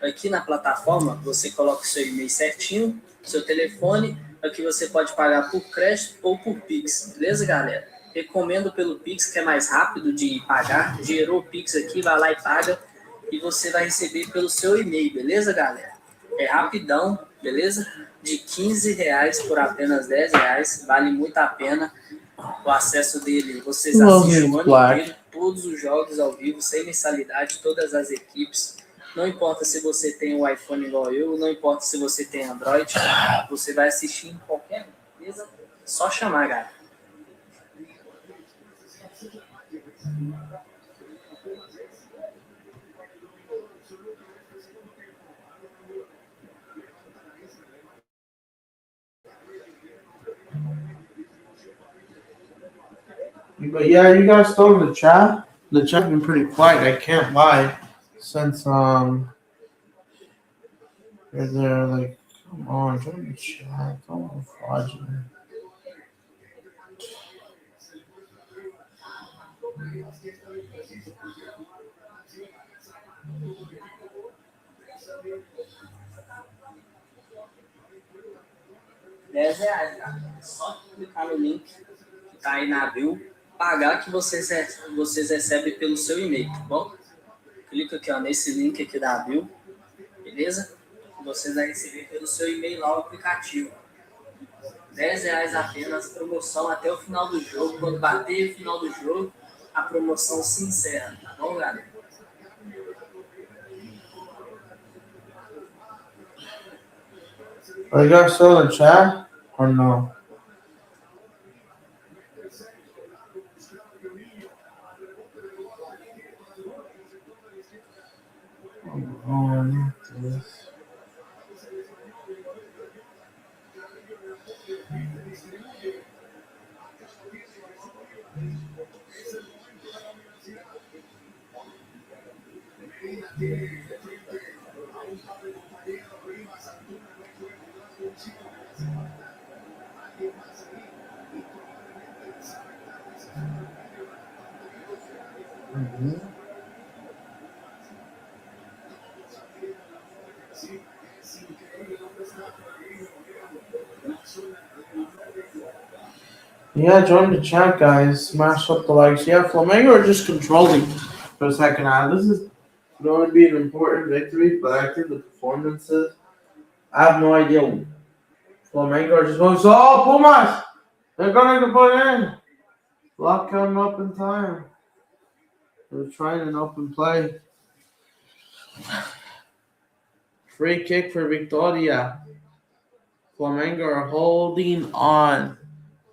Aqui na plataforma, você coloca o seu e-mail certinho, seu telefone. Aqui você pode pagar por crédito ou por Pix, beleza, galera? Recomendo pelo Pix, que é mais rápido de pagar. Gerou o Pix aqui, vai lá e paga. E você vai receber pelo seu e-mail, beleza, galera? É rapidão, beleza? De R$15 por apenas R$10, vale muito a pena. O acesso dele, vocês assistem o ano inteiro, todos os jogos ao vivo, sem mensalidade, todas as equipes. Não importa se você tem um iPhone igual eu, não importa se você tem Android, você vai assistir em qualquer coisa, só chamar, galera. But yeah, you guys still in the chat? The chat's been pretty quiet, I can't lie. Since they're like, come on, join the chat. Don't fudge me. R$10, cara. É só clicar no link que tá aí na bio, pagar que vocês recebem pelo seu e-mail, tá bom? Clica aqui, ó, nesse link aqui da bio, beleza? Vocês vão receber pelo seu e-mail lá o aplicativo. R$10 apenas, promoção até o final do jogo. Quando bater o final do jogo, a promoção se encerra, tá bom, galera? Are you guys still in chat or no? Yeah, join the chat, guys. Smash up the likes. Yeah, Flamengo are just controlling for the second half. This is going to be an important victory, but I think the performances, I have no idea. Flamengo are just going, oh, Pumas! They're going to put in. Lock them up in time. They're trying an open play. Free kick for Vitoria. Flamengo are holding on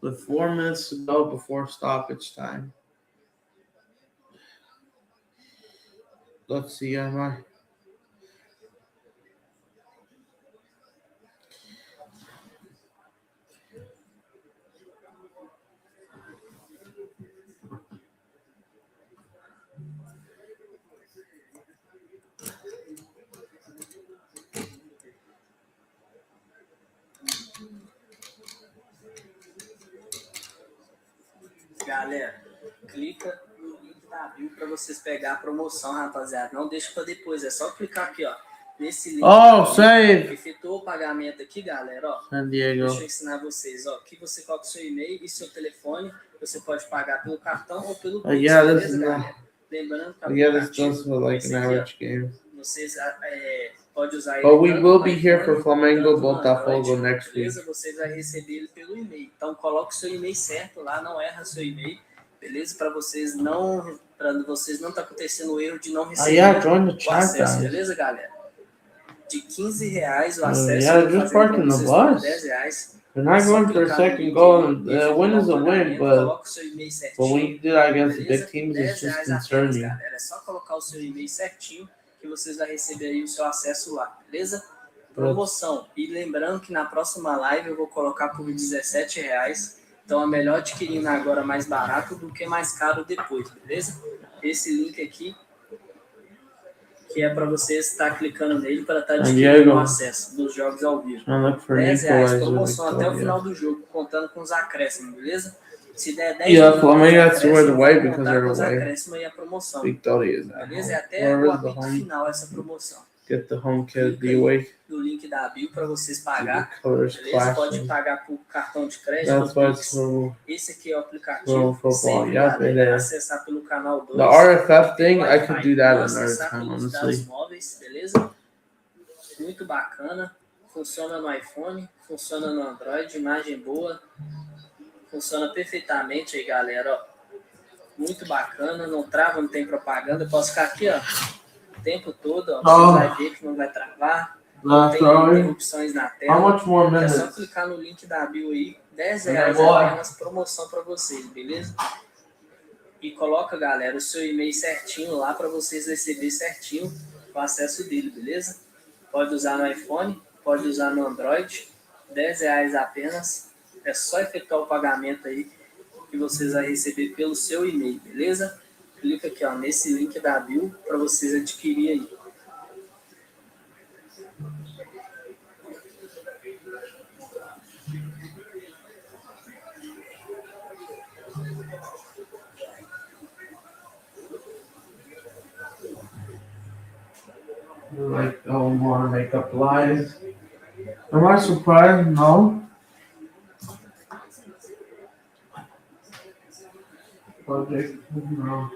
with 4 minutes to go before stoppage time. Let's see, am I? Galera, clica no link da bio para vocês pegar a promoção, rapaziada. Não deixa para depois, é só clicar aqui, ó. Nesse link. Oh, save! Efetuou o pagamento aqui, galera, ó. San Diego. Deixa eu ensinar vocês, ó. Aqui você coloca o seu e-mail e seu telefone. Você pode pagar pelo cartão ou pelo Pix, Yeah, this beleza, is galera? Lembrando que yeah, this does feel like an average game. vocês pode usar ele. But we tanto will no be here for iPhone, Flamengo tanto no Botafogo Android, next week. beleza? Vocês vão receber ele pelo e-mail. Então coloque o seu e-mail certo lá, não erra seu e-mail, beleza? Para vocês não tá acontecendo o erro de não receber join the o chat, acesso, guys. beleza, galera? De R$15 o acesso, Yeah, just fazendo parking com the vocês por bus. R$10. They're not going for their second goal. And the win is a win, but when you do that against the big teams, it's just concerning. Galera, é só colocar o seu e-mail certinho que vocês vão receber aí o seu acesso lá, beleza? Promoção. E lembrando que na próxima live eu vou colocar por R$17. Então é melhor adquirir agora mais barato do que mais caro depois, beleza? Esse link aqui, que é para você estar clicando nele para estar adquirindo o acesso dos jogos ao vivo. R$10, promoção até o final do jogo, contando com os acréscimos, beleza? Se der 10 Flamengo has to wear the white because contar they're com os away. acréscimos aí a promoção. Victoria is at Beleza? É home. até o Where is the apito home? final essa promoção. Get the home kit, Clica the aí away. no link da bio para vocês pagar. The colors Beleza? Pode clashing. pagar por cartão de crédito. That's why it's Pix. so Esse aqui é o aplicativo. so football. Sempre, Yep, galera, it is. acessar pelo canal 2. The RFF thing, I could do that Não another acessar time, pelos dados honestly. móveis, beleza? Muito bacana. Funciona no iPhone, funciona no Android, imagem boa. Funciona perfeitamente aí, galera, ó. Muito bacana, não trava, não tem propaganda. Eu posso ficar aqui, ó, o tempo todo, ó. Você vai ver que não vai travar. Não tem interrupções na How tela. much more É só minutes? clicar no link da bio aí. R$10 apenas promoção para vocês, beleza? E coloca, galera, o seu e-mail certinho lá para vocês receber certinho o acesso dele, beleza? Pode usar no iPhone, pode usar no Android. R$10 apenas. É só efetuar o pagamento aí que vocês vão receber pelo seu e-mail, beleza? Clica aqui, ó, nesse link da bio para vocês adquirirem aí. Like, oh, want to make up lies. Am I surprised? No. Project, no.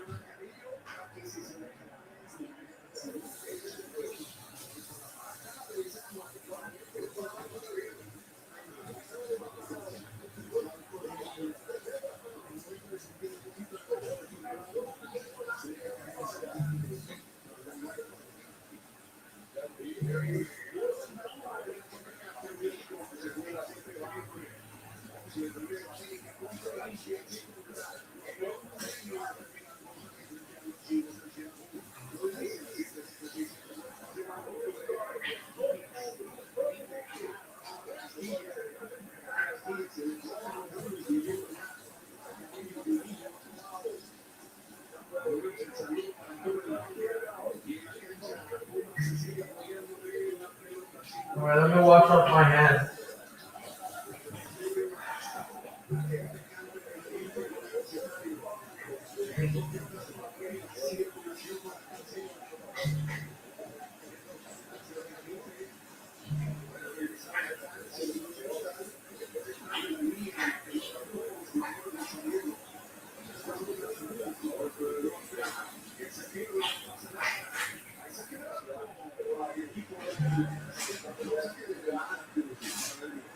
Alright, let me wash off my hands.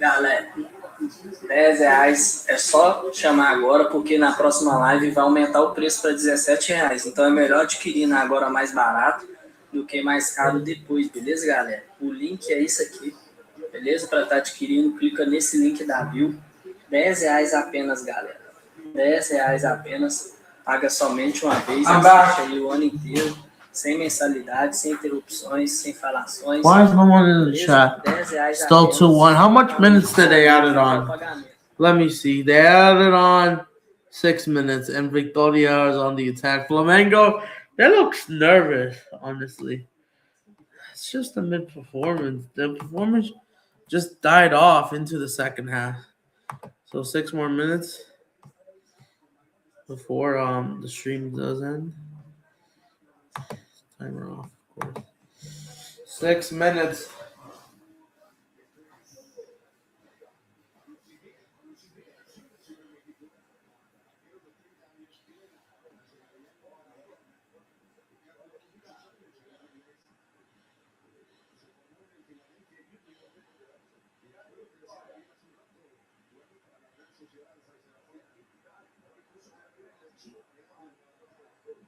Galera, R$ 10 é só chamar agora, porque na próxima live vai aumentar o preço para R$ 17. Então é melhor adquirir agora mais barato do que mais caro depois, beleza, galera? O link é isso aqui, beleza? Para estar adquirindo, clica nesse link da bio. R$ 10 apenas, galera. R$ 10 apenas. Paga somente uma vez, assiste aí o ano inteiro, sem mensalidade, sem interrupções, sem falações. Why is no one in the chat? R$ 10 Still apenas. 2-1. How much minutes did they add it on? Let me see. They added on 6 minutes, and Vitoria is on the attack. Flamengo, that looks nervous, honestly. It's just a mid performance. The performance just died off into the second half. So 6 more minutes before the stream does end. Timer off, of course. 6 minutes.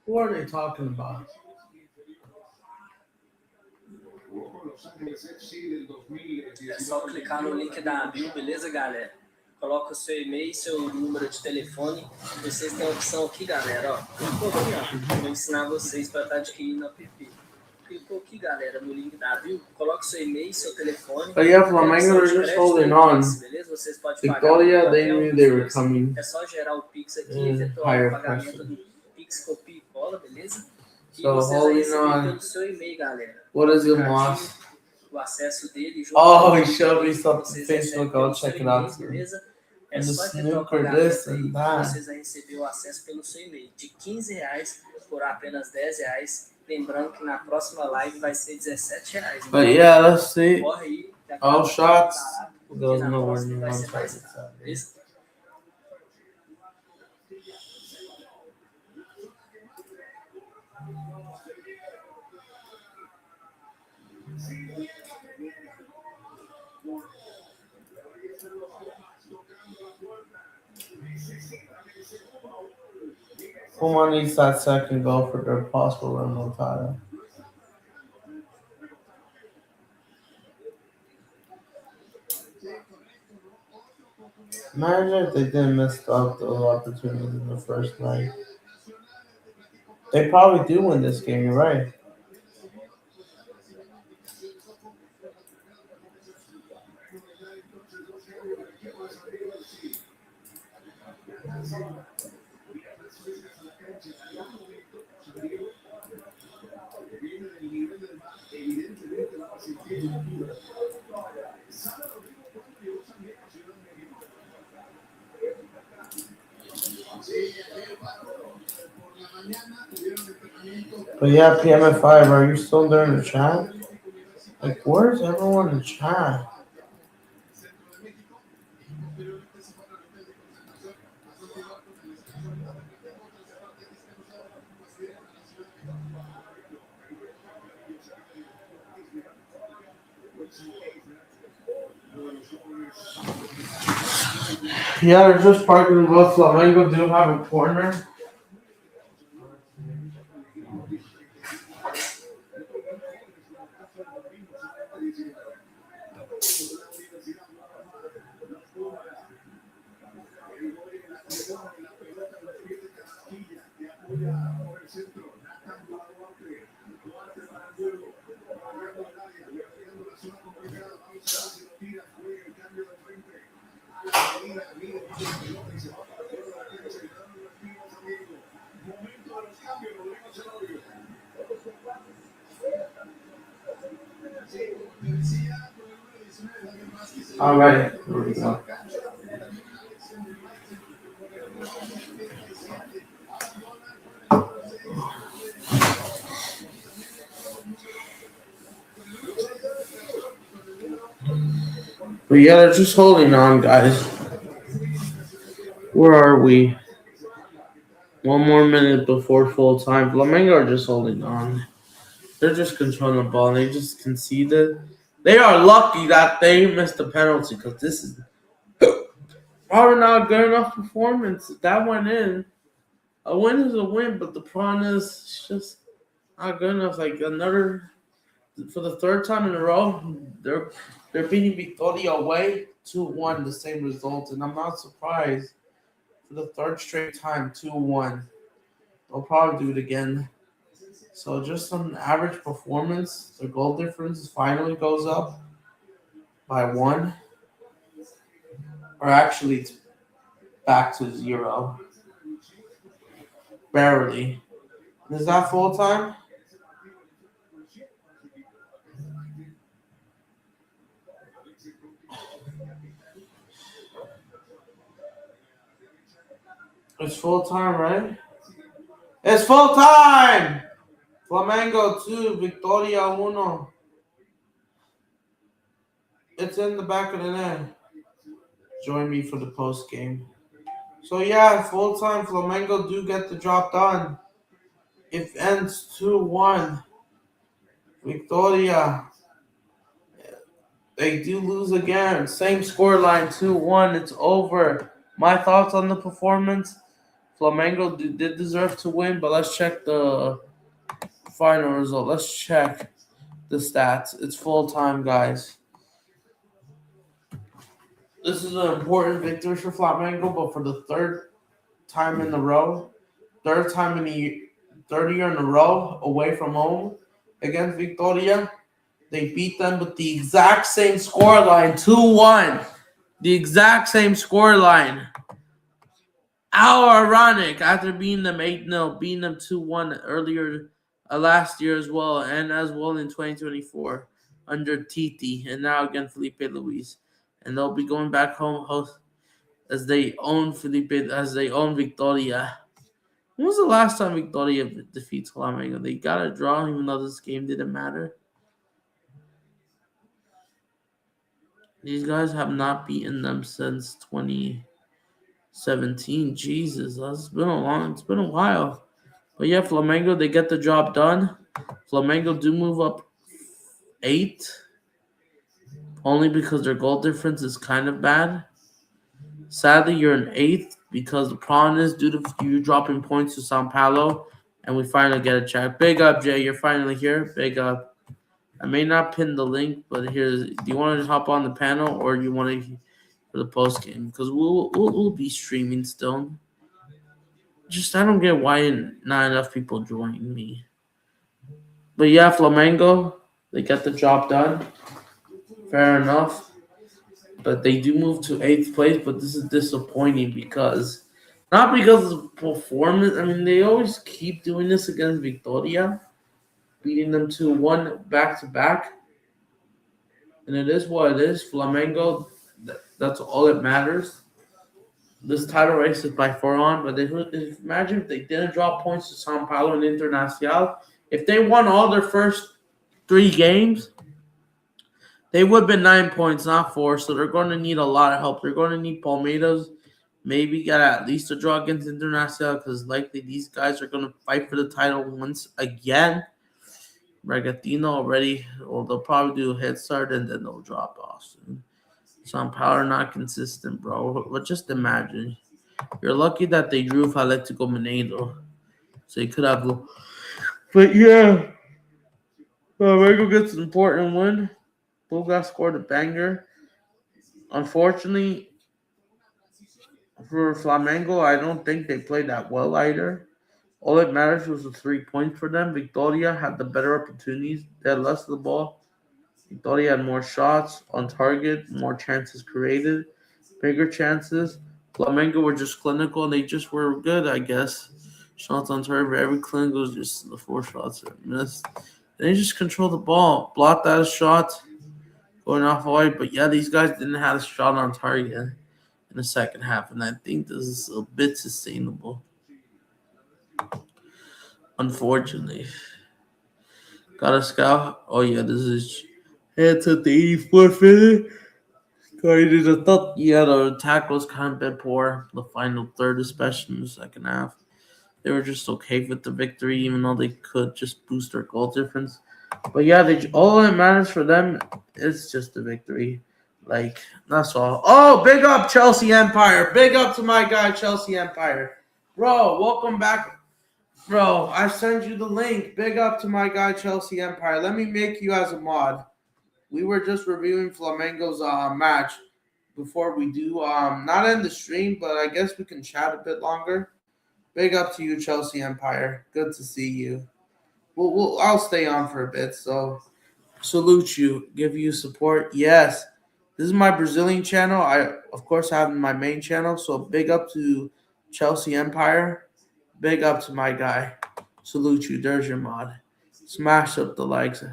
Who are they talking about? É só clicar no link da bio, beleza, galera? Coloca o seu e-mail, seu número de telefone. Vocês têm a opção aqui, galera, ó. Clicou aqui, ó. Vou ensinar vocês para estar adquirindo o app. Clicou aqui, galera, no link da bio. Coloca o seu e-mail, seu telefone. But yeah, Flamengo are just holding on. Beleza? Vocês podem Vitoria, pagar. they knew they were coming. É só gerar o Pix aqui, efetuar o Higher pagamento pressure. do Pix, copia e cola, beleza? E So vocês aí holding recebem on. pelo seu e-mail, galera. What is it, Moss? O acesso dele. Oh, he showed me something Facebook. I'll check it out soon. Beleza? É And the só efetuar o snooker, pagamento this aí and que that. vocês vão receber o acesso pelo seu e-mail. De R$ 15 por apenas R$ 10. Lembrando que na próxima live vai ser R$ 17. But yeah, let's see. Corre aí. que a All cada shots barato, porque goes na nowhere próxima near vai one ser mais target. caro, beleza? Puma needs that second goal for their possible remontada. Imagine if they didn't miss out those opportunities in the first leg. They probably do win this game, you're right. But yeah, PMF5, are you still there in the chat? Like, where's everyone in the chat? Yeah, they're just parking both. Flamengo do have a corner. All right, here we go. But yeah, they're just holding on, guys. Where are we? 1 more minute before full time. Flamengo are just holding on. They're just controlling the ball. They just conceded. They are lucky that they missed the penalty because this is probably not a good enough performance. That went in. A win is a win, but the problem is it's just not good enough. Like another for the third time in a row, they're beating Vitoria away 2-1, the same result, and I'm not surprised for the third straight time 2-1. They'll probably do it again. So just an average performance. The goal difference finally goes up by 1, or actually it's back to 0, barely. Is that full time? It's full time, right? It's full time. Flamengo 2, Victoria 1. It's in the back of the net. Join me for the post game. So yeah, full time. Flamengo do get the job done. It ends 2-1. Victoria. They do lose again. Same score line 2-1. It's over. My thoughts on the performance. Flamengo did deserve to win, but let's check the final result. Let's check the stats. It's full time, guys. This is an important victory for Flamengo, but for the time in a row, third time in the third year in a row away from home against Victoria, they beat them with the exact same scoreline, 2-1. The exact same scoreline. How ironic after beating them 8-0, beating them 2-1 earlier last year as well, and as well in 2024 under Titi, and now again Felipe Luis. And they'll be going back home host as they own Victoria. When was the last time Victoria defeats Flamengo? They got a draw even though this game didn't matter. These guys have not beaten them since 2017. Jesus, it's been a while. But yeah, Flamengo, they get the job done. Flamengo do move up 8, only because their goal difference is kind of bad. Sadly, you're in 8th because the problem is due to you dropping points to Sao Paulo, and we finally get a check. Big up, Jay. You're finally here. Big up. I may not pin the link, but here's. Do you want to hop on the panel or you want to for the post game? Because we'll be streaming still. Just I don't get why not enough people join me. But yeah, Flamengo, they get the job done. Fair enough. But they do move to 8th place, but this is disappointing because not because of performance. I mean, they always keep doing this against Victoria, beating them 2-1 back to back. And it is what it is. Flamengo, that's all that matters. This title race is by far on, but imagine if they didn't drop points to Sao Paulo and Internacional. If they won all their first 3 games, they would have been 9 points, not 4. So they're going to need a lot of help. They're going to need Palmeiras. Maybe get at least a draw against Internacional because likely these guys are going to fight for the title once again. Bragantino already, well, they'll probably do a head start and then they'll drop off soon. Some power not consistent, bro. But just imagine. You're lucky that they drew Atletico Mineiro. So you could have. But yeah. Flamengo gets an important win. Boga scored a banger. Unfortunately, for Flamengo, I don't think they played that well either. All that matters was the 3 points for them. Victoria had the better opportunities. They had less of the ball. Victoria had more shots on target, more chances created, bigger chances. Flamengo were just clinical, and they just were good, I guess. Shots on target, every clinical was just the 4 shots that missed. They just control the ball, blocked out a shot, going off wide. But yeah, these guys didn't have a shot on target in the second half, and I think this is a bit sustainable. Unfortunately. Got a scout. Oh yeah, this is head to the 84th minute. Yeah, the attack was kind of bit poor. The final third, especially in the second half. They were just okay with the victory, even though they could just boost their goal difference. But yeah, all that matters for them is just the victory. Like, that's all. Oh, big up Chelsea Empire. Big up to my guy, Chelsea Empire. Bro, welcome back. Bro, I sent you the link. Big up to my guy, Chelsea Empire. Let me make you as a mod. We were just reviewing Flamengo's match before we do. Not in the stream, but I guess we can chat a bit longer. Big up to you, Chelsea Empire. Good to see you. I'll stay on for a bit, so salute you, give you support. Yes, this is my Brazilian channel. I, of course, have my main channel, so big up to Chelsea Empire. Big up to my guy. Salute you. There's your mod. Smash up the likes.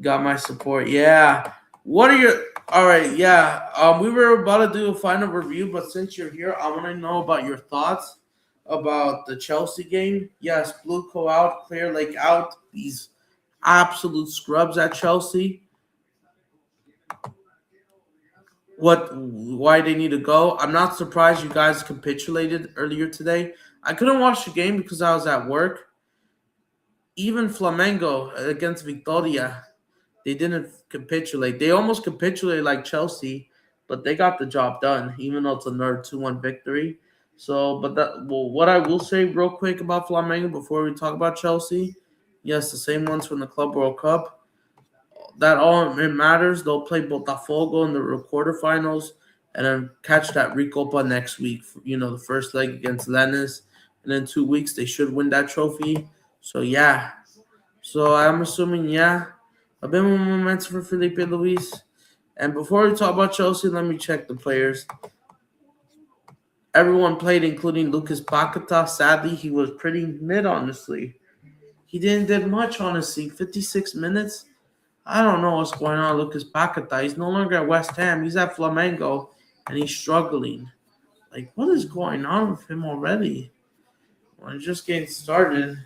Got my support. Yeah. What are your all right, yeah. We were about to do a final review, but since you're here, I want to know about your thoughts about the Chelsea game. Yes, Blue Co out, Clear Lake out. These absolute scrubs at Chelsea. Why they need to go? I'm not surprised you guys capitulated earlier today. I couldn't watch the game because I was at work. Even Flamengo against Vitoria, they didn't capitulate. They almost capitulated like Chelsea, but they got the job done, even though it's another 2-1 victory. So, what I will say real quick about Flamengo before we talk about Chelsea, yes, the same ones from the Club World Cup. That all it matters. They'll play Botafogo in the quarterfinals, and then catch that Recopa next week. The first leg against Lennis, and in 2 weeks they should win that trophy. So yeah. So I'm assuming a bit more momentum for Felipe Luis. And before we talk about Chelsea, let me check the players. Everyone played, including Lucas Paquetá. Sadly, he was pretty mid, honestly. He didn't do much, honestly. 56 minutes. I don't know what's going on with Lucas Paquetá. He's no longer at West Ham. He's at Flamengo, and he's struggling. Like, what is going on with him already? He's just getting started.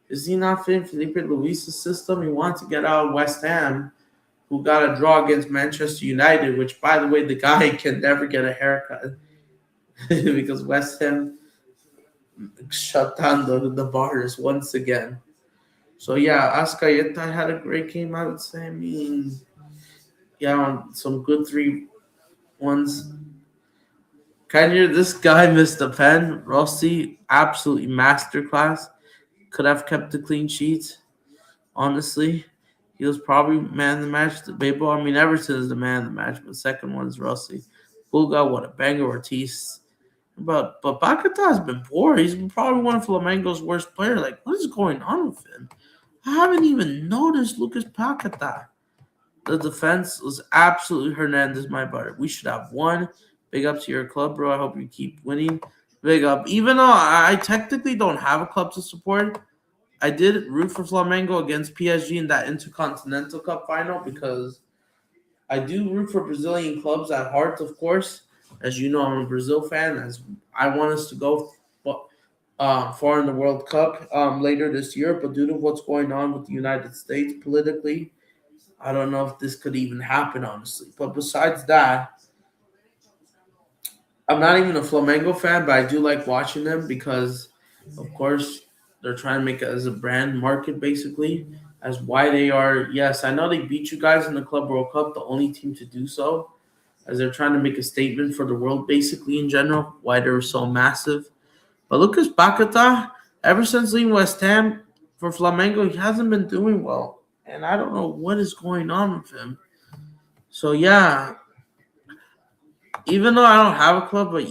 Is he not fitting Felipe Luis' system? He wants to get out of West Ham, who got a draw against Manchester United, which, by the way, the guy can never get a haircut because West Ham shut down the bars once again. So, yeah, Ascayeta had a great game, I would say. I mean, some good 3-1s. Kanye, this guy missed a pen. Rossi, absolutely masterclass. Could have kept the clean sheets, honestly. He was probably man of the match. Bebo, I mean, Everton is the man of the match, but the second one is Rossi. Bulga, what a banger. Ortiz. But Paquetá has been poor. He's been probably one of Flamengo's worst players. Like, what is going on with him? I haven't even noticed Lucas Paquetá. The defense was absolutely Hernandez, my butter. We should have won. Big up to your club, bro. I hope you keep winning. Big up. Even though I technically don't have a club to support, I did root for Flamengo against PSG in that Intercontinental Cup final because I do root for Brazilian clubs at heart, of course. As you know, I'm a Brazil fan. As I want us to go far in the World Cup later this year, but due to what's going on with the United States politically, I don't know if this could even happen, honestly. But besides that, I'm not even a Flamengo fan, but I do like watching them because, of course, they're trying to make it as a brand market, basically, as why they are. Yes, I know they beat you guys in the Club World Cup, the only team to do so, as they're trying to make a statement for the world, basically, in general, why they're so massive. But Lucas Paquetá, ever since leaving West Ham for Flamengo, he hasn't been doing well. And I don't know what is going on with him. So, yeah, even though I don't have a club, but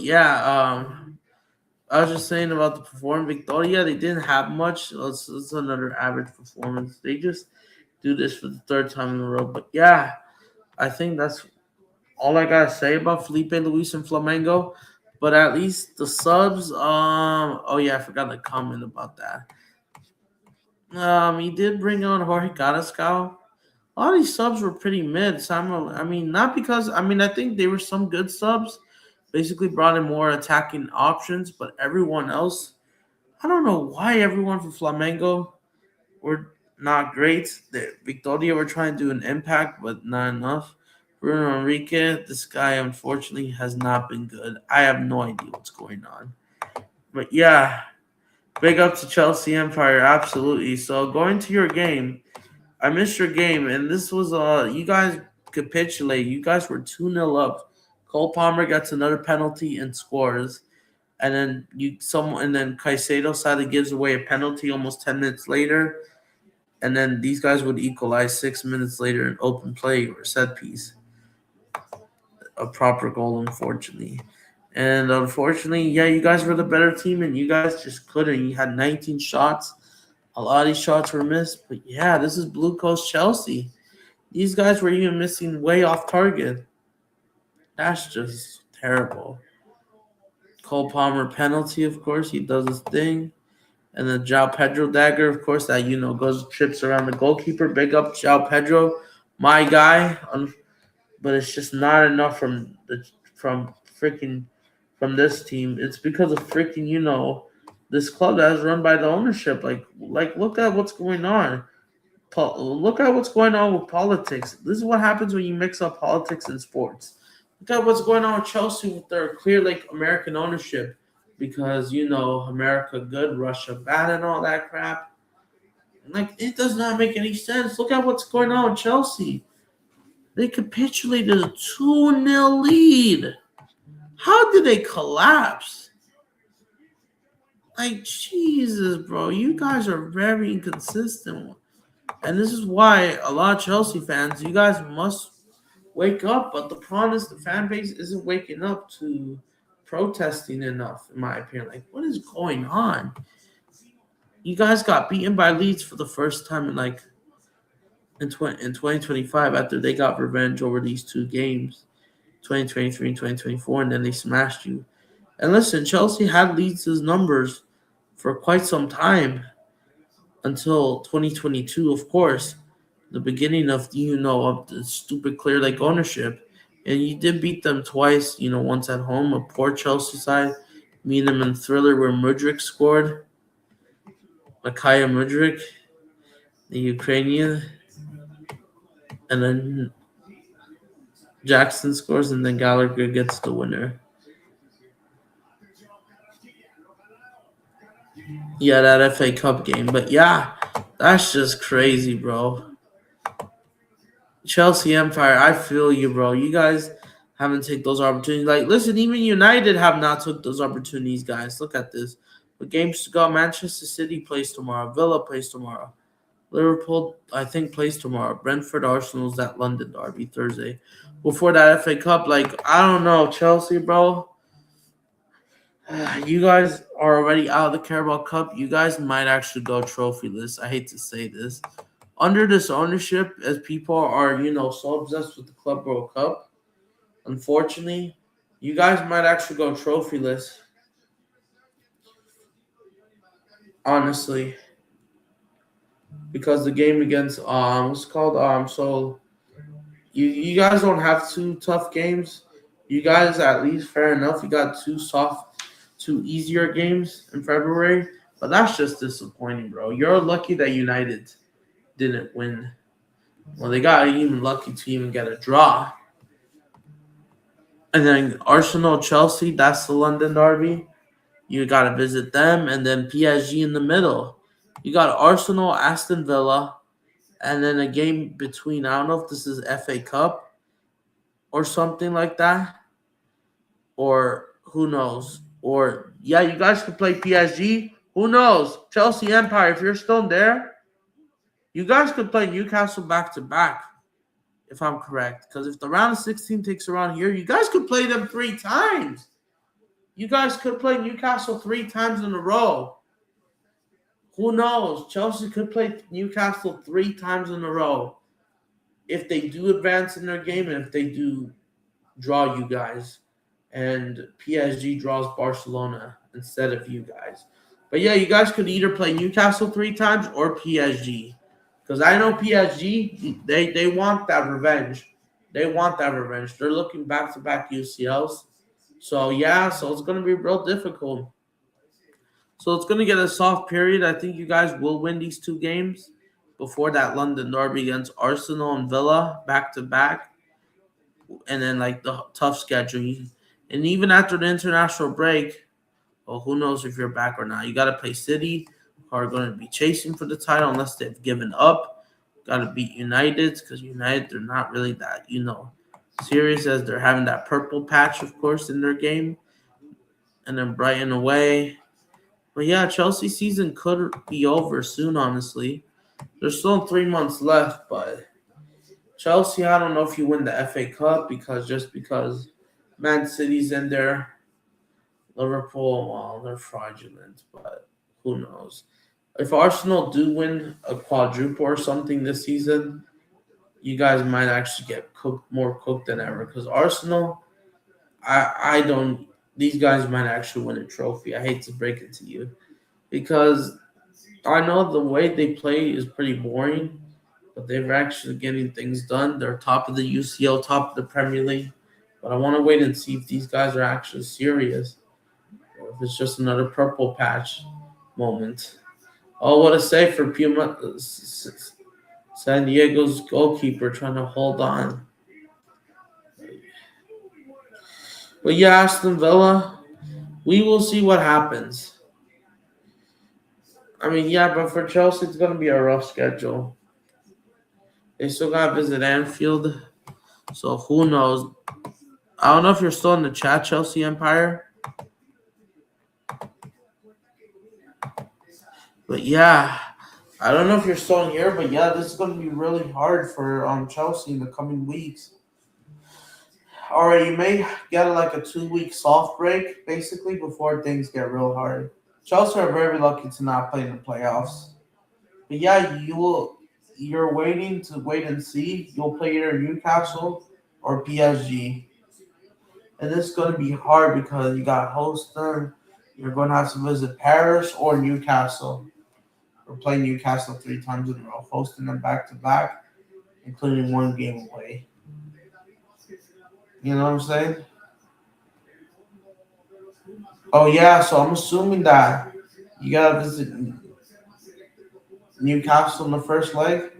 I was just saying about the performance. Victoria, they didn't have much. It's another average performance. They just do this for the third time in a row. But yeah, I think that's all I gotta say about Felipe Luis and Flamengo. But at least the subs. Oh yeah, I forgot to comment about that. He did bring on Jorge Carrascal. A lot of these subs were pretty mid. I mean, not because I think they were some good subs. Basically, brought in more attacking options, but everyone else, I don't know why everyone from Flamengo were not great. Victoria were trying to do an impact, but not enough. Bruno Enrique, this guy unfortunately has not been good. I have no idea what's going on. But yeah, big up to Chelsea Empire, absolutely. So going to your game, I missed your game, and this was you guys capitulate. You guys were 2-0 up. Cole Palmer gets another penalty and scores. And then Caicedo sadly gives away a penalty almost 10 minutes later. And then these guys would equalize 6 minutes later in open play or set piece. A proper goal, unfortunately. And unfortunately, yeah, you guys were the better team, and you guys just couldn't. You had 19 shots. A lot of these shots were missed. But yeah, this is Blue Coast Chelsea. These guys were even missing way off target. That's just terrible. Cole Palmer penalty, of course. He does his thing. And then João Pedro dagger, of course, that, goes trips around the goalkeeper. Big up João Pedro, my guy. But it's just not enough from this team. It's because of this club that is run by the ownership. Like look at what's going on. Look at what's going on with politics. This is what happens when you mix up politics and sports. Look at what's going on with Chelsea with their clear American ownership. Because America good, Russia bad, and all that crap. It does not make any sense. Look at what's going on with Chelsea. They capitulated a 2-0 lead. How did they collapse? Jesus, bro. You guys are very inconsistent. And this is why a lot of Chelsea fans, you guys must wake up. But the problem is the fan base isn't waking up to protesting enough, in my opinion. What is going on? You guys got beaten by Leeds for the first time in 2025 after they got revenge over these two games, 2023 and 2024, and then they smashed you. And listen, Chelsea had Leeds' numbers for quite some time until 2022, of course, the beginning of of the stupid Clear Lake ownership. And you did beat them twice, once at home, a poor Chelsea side, meeting them in Thriller where Mudryk scored. Mikhail Mudryk, the Ukrainian. And then Jackson scores, and then Gallagher gets the winner. Yeah, that FA Cup game. But yeah, that's just crazy, bro. Chelsea Empire, I feel you, bro. You guys haven't taken those opportunities. Listen, even United have not took those opportunities, guys. Look at this. The games to go. Manchester City plays tomorrow. Villa plays tomorrow. Liverpool, I think, plays tomorrow. Brentford, Arsenal's at London Derby Thursday. Before that FA Cup, I don't know. Chelsea, bro. You guys are already out of the Carabao Cup. You guys might actually go trophyless. I hate to say this. Under this ownership, as people are, so obsessed with the Club World Cup, unfortunately, you guys might actually go trophyless. Honestly. Because the game against, what's it called? So you guys don't have two tough games. You guys, at least, fair enough, you got two easier games in February. But that's just disappointing, bro. You're lucky that United didn't win. Well, they got even lucky to even get a draw. And then Arsenal, Chelsea, that's the London Derby. You got to visit them. And then PSG in the middle. You got Arsenal, Aston Villa, and then a game between, I don't know if this is FA Cup or something like that. Or who knows? Or, yeah, you guys could play PSG. Who knows? Chelsea Empire, if you're still there, you guys could play Newcastle back-to-back, if I'm correct. Because if the round of 16 takes around here, you guys could play them 3 times. You guys could play Newcastle 3 times in a row. Who knows? Chelsea could play Newcastle 3 times in a row if they do advance in their game and if they do draw you guys. And PSG draws Barcelona instead of you guys. But yeah, you guys could either play Newcastle 3 times or PSG. Because I know PSG, they want that revenge. They want that revenge. They're looking back-to-back UCLs. So, yeah, so it's going to be real difficult. So it's going to get a soft period. I think you guys will win these 2 games before that London Derby against Arsenal and Villa back-to-back. And then, the tough schedule. And even after the international break, well, who knows if you're back or not. You got to play City, who are going to be chasing for the title unless they've given up. Gotta beat United because United, they're not really that, serious as they're having that purple patch, of course, in their game. And then Brighton away. But yeah, Chelsea season could be over soon, honestly. There's still 3 months left, but Chelsea, I don't know if you win the FA Cup because Man City's in there. Liverpool, well, they're fraudulent, but who knows? If Arsenal do win a quadruple or something this season, you guys might actually get more cooked than ever. Because Arsenal, I don't. These guys might actually win a trophy. I hate to break it to you, because I know the way they play is pretty boring, but they're actually getting things done. They're top of the UCL, top of the Premier League. But I want to wait and see if these guys are actually serious or if it's just another purple patch moment. Oh, what a save for Puma, San Diego's goalkeeper trying to hold on. But yeah, Aston Villa, we will see what happens. I mean, yeah, but for Chelsea, it's going to be a rough schedule. They still got to visit Anfield, so who knows? I don't know if you're still in the chat, Chelsea Empire. But yeah, I don't know if you're still in here, but yeah, this is going to be really hard for Chelsea in the coming weeks. All right, you may get like a 2-week soft break, basically, before things get real hard. Chelsea are very lucky to not play in the playoffs. But yeah, you're waiting to wait and see. You'll play either Newcastle or PSG. And this is going to be hard because you got to host them. You're going to have to visit Paris or Newcastle. We're playing Newcastle 3 times in a row, hosting them back to back, including 1 game away. You know what I'm saying? Oh, yeah, so I'm assuming that you got to visit Newcastle in the first leg,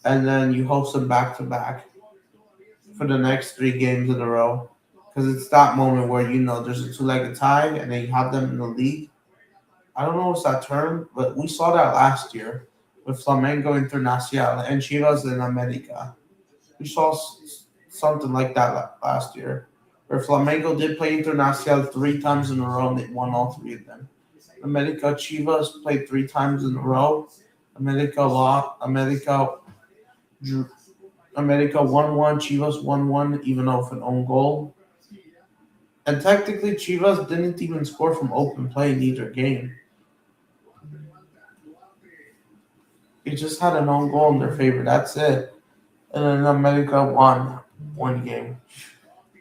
and then you host them back to back for the next 3 games in a row. Because it's that moment where, there's a 2-legged tie, and then you have them in the league. I don't know what's that term, but we saw that last year with Flamengo Internacional and Chivas in America. We saw something like that last year, where Flamengo did play Internacional 3 times in a row, and they won all 3 of them. America Chivas played 3 times in a row. America lost. America drew. America 1-1. Chivas 1-1, even though with an own goal. And technically, Chivas didn't even score from open play in either game. They just had an own goal in their favor. That's it. And then America won 1 game.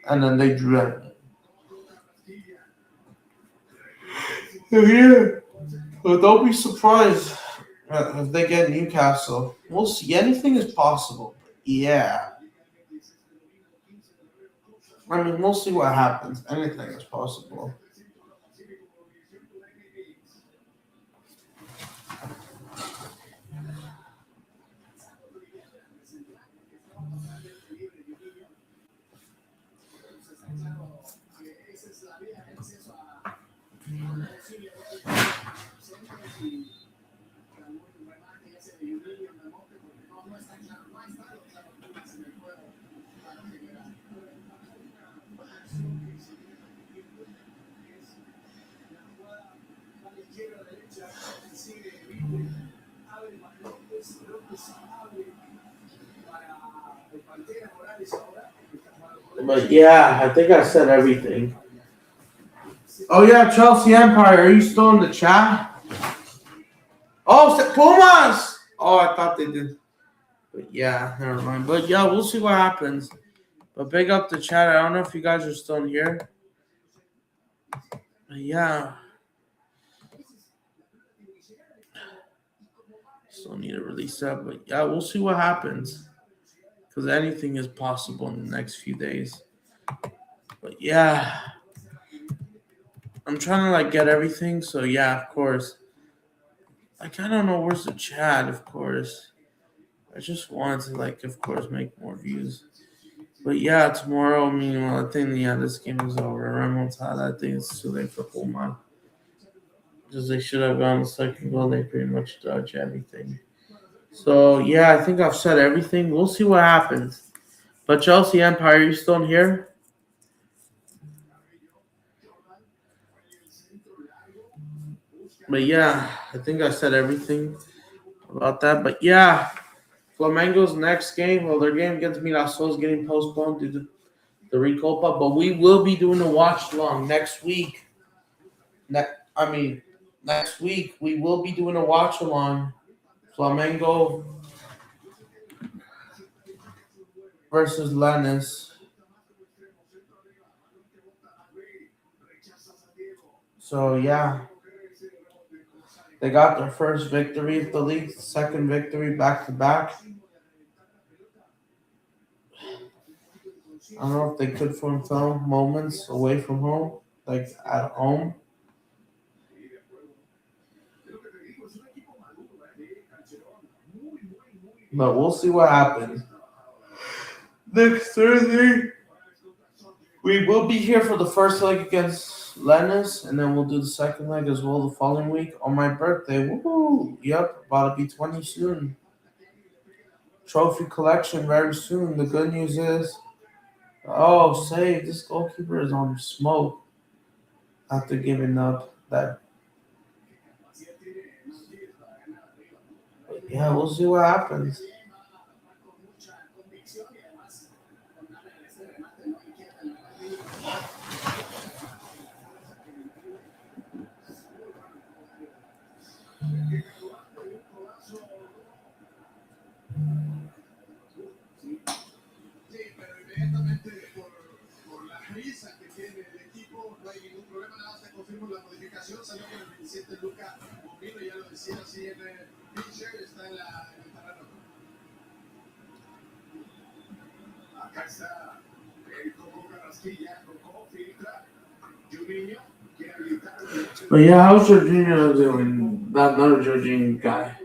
And then they drew it. Yeah. But don't be surprised if they get Newcastle. We'll see. Anything is possible. Yeah. I mean, we'll see what happens. Anything is possible. But yeah, I think I said everything. Oh yeah, Chelsea Empire, are you still in the chat? Oh, Pumas! Oh, I thought they did. But yeah, never mind. But yeah, we'll see what happens. But big up the chat. I don't know if you guys are still in here. But yeah. Still need to release that. But yeah, we'll see what happens. Because anything is possible in the next few days. But yeah. I'm trying to get everything. So yeah, of course. I don't know where's the chat, of course. I just wanted to of course, make more views. But yeah, tomorrow, I think this game is over. Remontada, I think it's too late for Puma. Because they should have gone the second goal, they pretty much dodge everything. So yeah, I think I've said everything. We'll see what happens. But Chelsea Empire, you still in here? But yeah, I think I said everything about that. But yeah, Flamengo's next game, well, their game against Mirassol is getting postponed due to the Recopa. But we will be doing a watch along next week. Next week we will be doing a watch along. Flamengo versus Lannis. So yeah, they got their first victory of the league, second victory back to back. I don't know if they could film moments away from home, like at home. But we'll see what happens. Next Thursday, we will be here for the first leg against Lennis, and then we'll do the second leg as well the following week on my birthday. Woohoo! Yep, about to be 20 soon. Trophy collection very soon. The good news is, save. This goalkeeper is on smoke after giving up that. But yeah, we'll see what happens. But yeah, how's Jorginho doing? Not another Jorginho guy.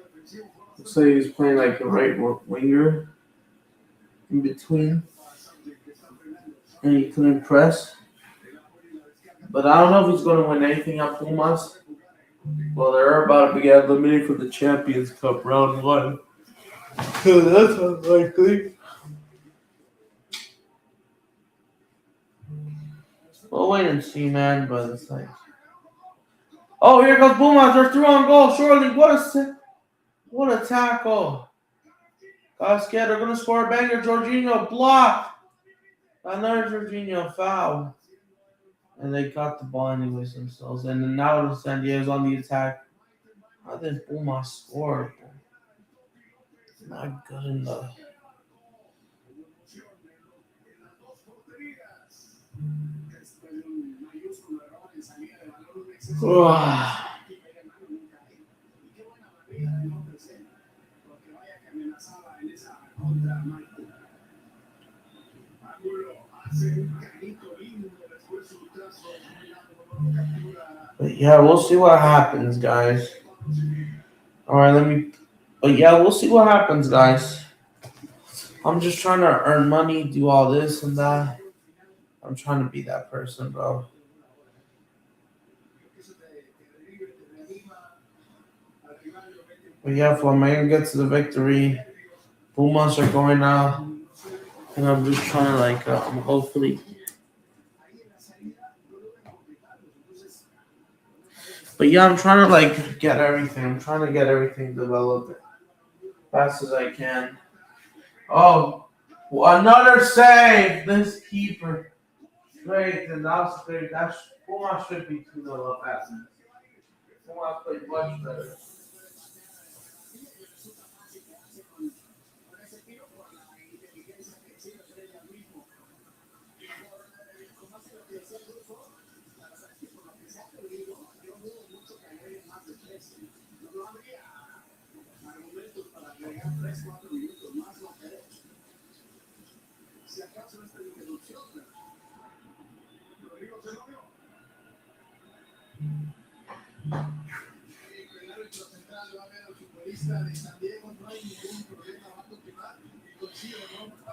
Looks like he's playing like a right winger in between, and he couldn't press. But I don't know if he's going to win anything at Pumas. Well, they're about to get eliminated from the Champions Cup round 1. So that's unlikely. We'll wait and see, man. But it's like, oh, here goes Pumas. They're through on goal. Surely, what a tackle! Got scared. They're gonna score a banger. Jorginho blocked. Another Jorginho foul. And they got the ball anyways themselves. And then now San Diego's on the attack. How did Pumas score? Not good enough. But yeah, we'll see what happens, guys. All right, But yeah, we'll see what happens, guys. I'm just trying to earn money, do all this and that. I'm trying to be that person, bro. But yeah, Flamengo gets the victory. Pumas are going out. And I'm just trying to, hopefully. But yeah, I'm trying to, get everything. I'm trying to get everything developed as fast as I can. Oh, another save. This keeper. Great, and that's great. Pumas should be 2-0 up at me. Pumas played much better.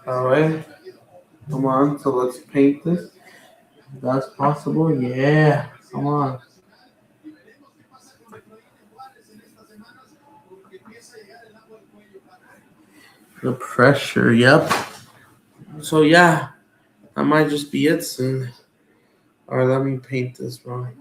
All right. Come on, so let's paint this. If that's possible. Yeah. Come on. The pressure, yep. So yeah, that might just be it soon. Alright, let me paint this wrong.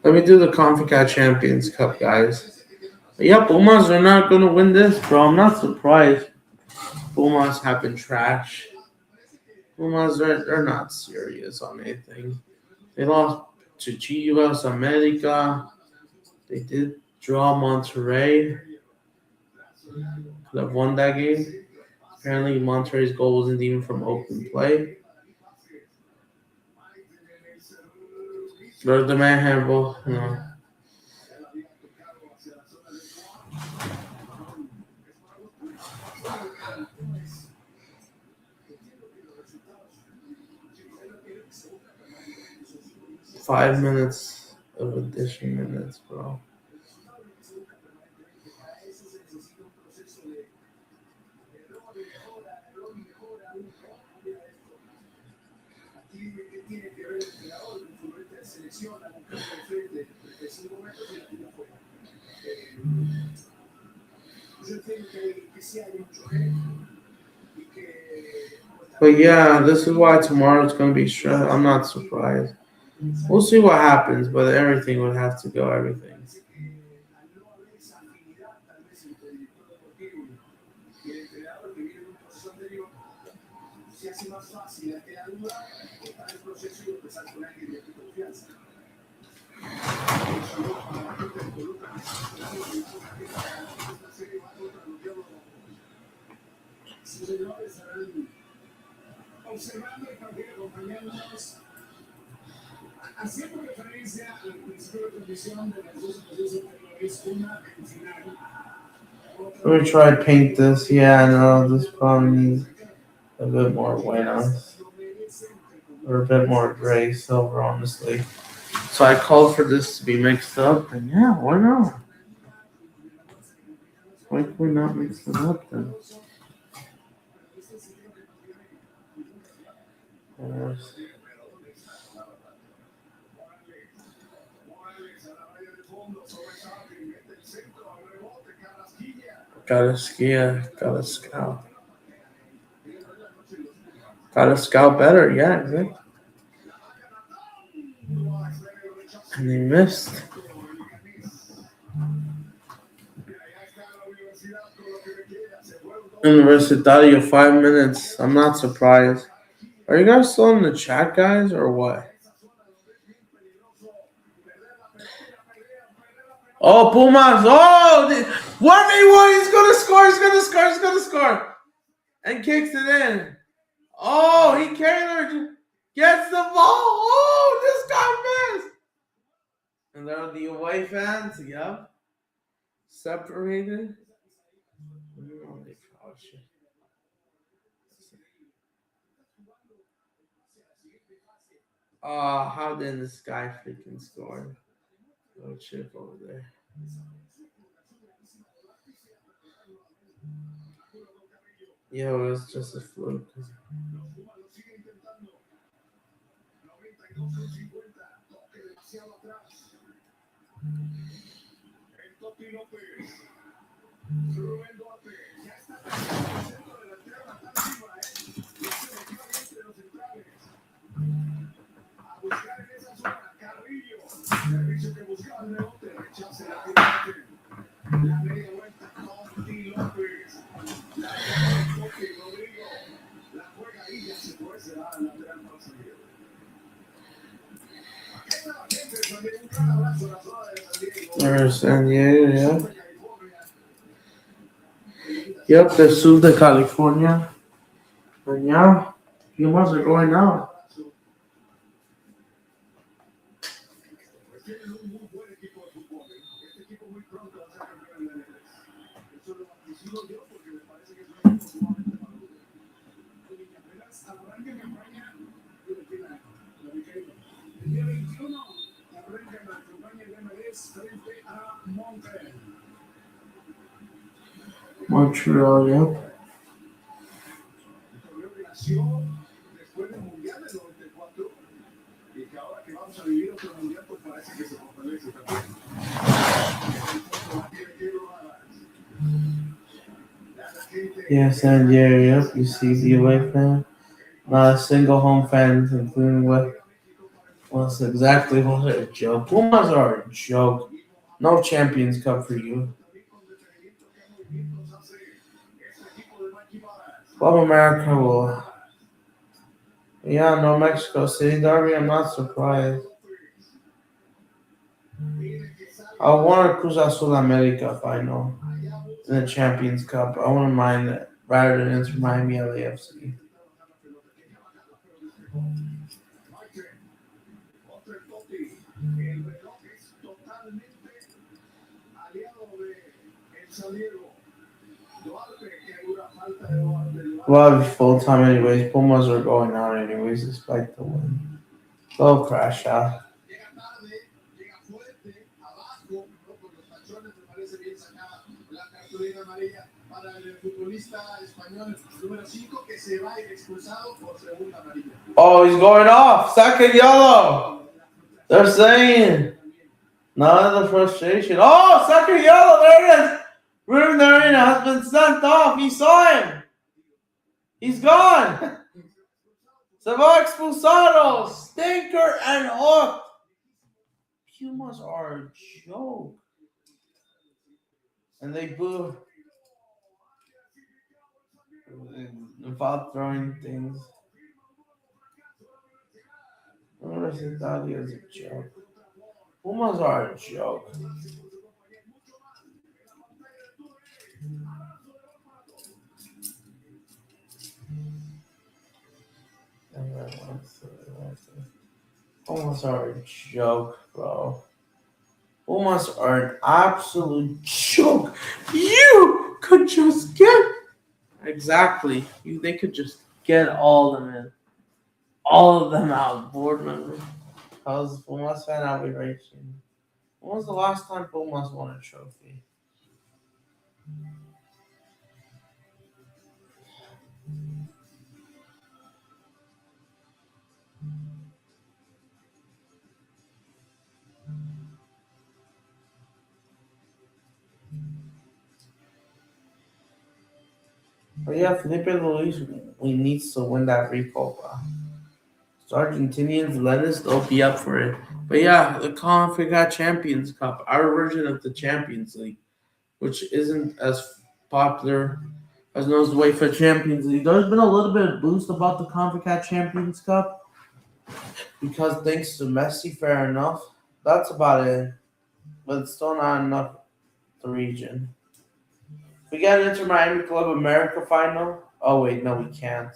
Let me do the CONCACAF Champions Cup, guys. Yeah, Pumas are not going to win this, bro. I'm not surprised. Pumas have been trash. Pumas, they're not serious on anything. They lost to Chivas America. They did draw Monterrey. Could have won that game. Apparently, Monterrey's goal wasn't even from open play. There's the man handball. No. 5 minutes of addition minutes, bro. But yeah, this is why tomorrow's going to be stress. I'm not surprised. We'll see what happens, but everything would have to go. Everything. Let me try to paint this. Yeah, I know this probably needs a bit more white on, or a bit more gray silver, honestly. So I called for this to be mixed up, and yeah, why not? Why can we not mix it up then? Gotta scout. Gotta scout better, yeah, exactly. And they missed. Universitario, 5 minutes. I'm not surprised. Are you guys still in the chat, guys, or what? Oh, Pumas. Oh, 1v1. He's going to score. He's going to score. And kicks it in. Oh, he carried gets the ball. Oh, this guy missed. And there are the away fans. Yep. Separated. Oh, how did this guy freaking score? No chip over there. Yo, it's just a fluke. There's San Diego, yeah. Yep, the Sur de California. And yeah, Pumas are going out. Montreal, yeah. Yeah, San Diego, yep. You see the away fan. Not a single home fan, including what was exactly what a joke. Pumas are a joke. No Champions Cup for you. Club America will. Yeah, no Mexico City Derby. I'm not surprised. I want a Cruz Azul America final in the Champions Cup. I wouldn't mind that rather than Inter Miami LAFC. Well, it'll be full time anyways. Pumas are going out anyways, despite the win. They'll crash out. Oh, he's going off. Second yellow. They're saying none of the frustration. Oh, second yellow. There it is. Ruben Arena has been sent off. He saw him. He's gone. Se va expulsado. Stinker and hook. Pumas are a joke. And they boo without throwing things. Universitario is a joke. Pumas are a joke. Pumas are a joke, bro. Pumas are an absolute joke. You could just get exactly. They could just get all of them in, all of them out. Board member. I was a Pumas fan. I'll be racing. When was the last time Pumas won a trophy? But yeah, Felipe Luis, we needs to win that Recopa. So Argentinians, let us they'll be up for it. But yeah, the CONCACAF Champions Cup, our version of the Champions League, which isn't as popular as knows the UEFA Champions League. There's been a little bit of boost about the CONCACAF Champions Cup because thanks to Messi, fair enough. That's about it. But it's still not enough the region. We got an Inter Miami Club America final. Oh wait, no, we can't.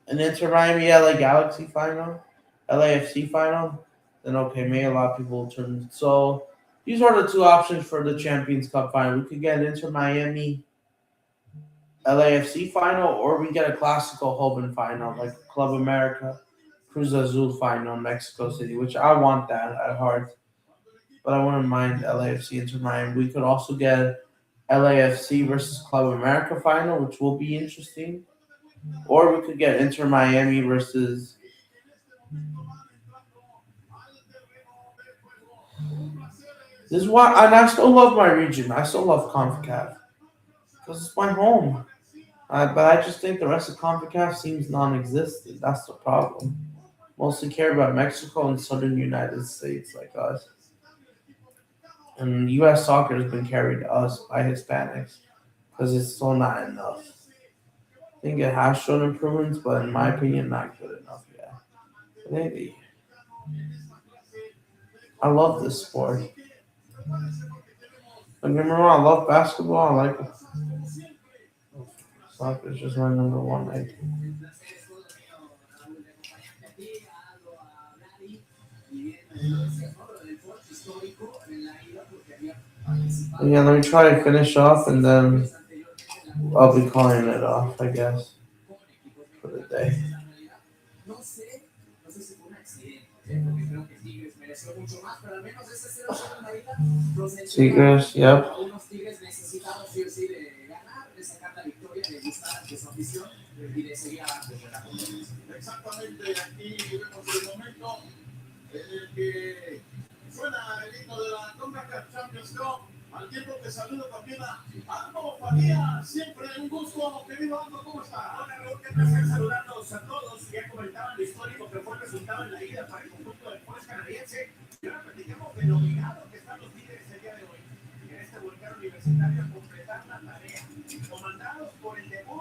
An Inter Miami LA Galaxy final, LAFC final. Then okay, maybe a lot of people will turn. So these are the two options for the Champions Cup final. We could get an Inter Miami LAFC final, or we get a Classico Hoban final, like Club America Cruz Azul final in Mexico City, which I want that at heart. But I wouldn't mind LAFC Inter Miami. We could also get LAFC versus Club America final, which will be interesting. Or we could get Inter Miami versus. This is why, and I still love my region. I still love CONCACAF because it's my home. But I just think the rest of CONCACAF seems non-existent. That's the problem. Mostly care about Mexico and Southern United States like us. And U.S. soccer has been carried to us by Hispanics because it's still not enough. I think it has shown improvements, but in my opinion, not good enough yet. Maybe. I love this sport. Don't get me wrong, I love basketball. I like it. Soccer is just my number one. Yeah, let me try to finish off and then I'll be calling it off, I guess, for the day. Tigres, yep.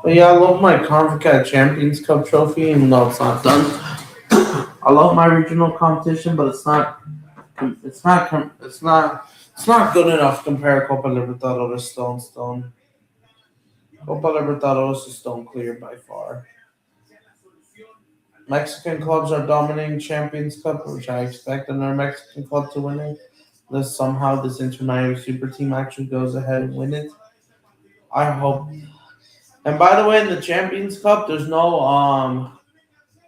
But yeah, I love my CONCACAF Champions Cup trophy, even though it's not done. I love my regional competition, but it's not good enough to compare Copa Libertadores stone. Copa Libertadores is stone clear by far. Mexican clubs are dominating Champions Cup, which I expect another Mexican club to win it. Unless somehow this Inter Miami super team actually goes ahead and win it. I hope. And by the way, in the Champions Cup, there's no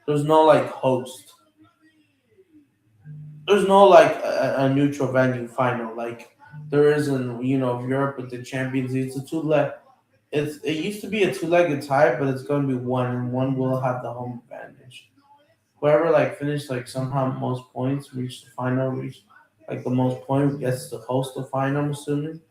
like host. There's no like a neutral venue final like there is in Europe with the Champions League. It's a two leg. It used to be a two-legged tie, but it's going to be one, and one will have the home advantage. Whoever like finished like somehow most points, reach the final, reach like the most point gets to host the final. I'm assuming.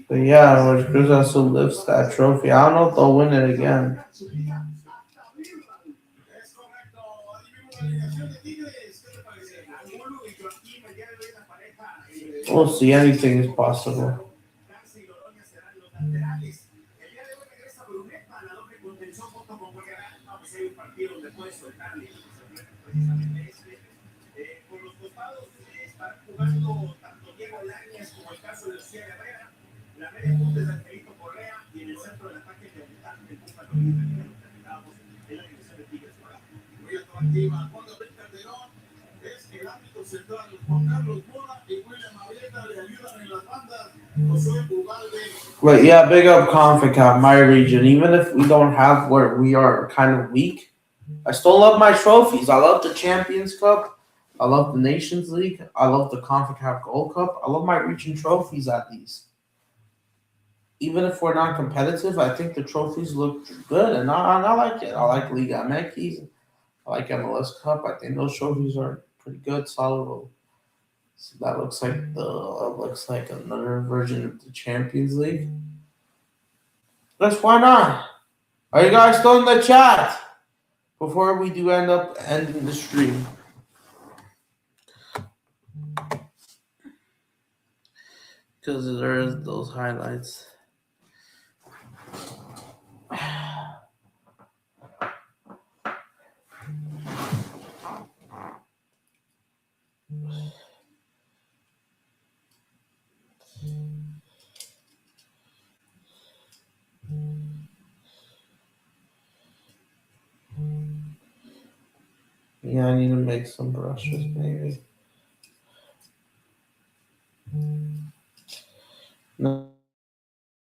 But yeah, which Cruz Azul lifts that trophy. I don't know if they'll win it again. We'll see. Anything is possible. But yeah, big up CONCACAF, my region. Even if we don't have where we are kind of weak, I still love my trophies. I love the Champions Cup. I love the Nations League. I love the CONCACAF Gold Cup. I love my region trophies at least. Even if we're not competitive, I think the trophies look good, and I like it. I like Liga MX. I like MLS Cup. I think those trophies are pretty good, solid. So that looks like another version of the Champions League. Let's why not? Are you guys still in the chat? Before we do end up ending the stream. Because there is those highlights. Yeah, I need to make some brushes maybe.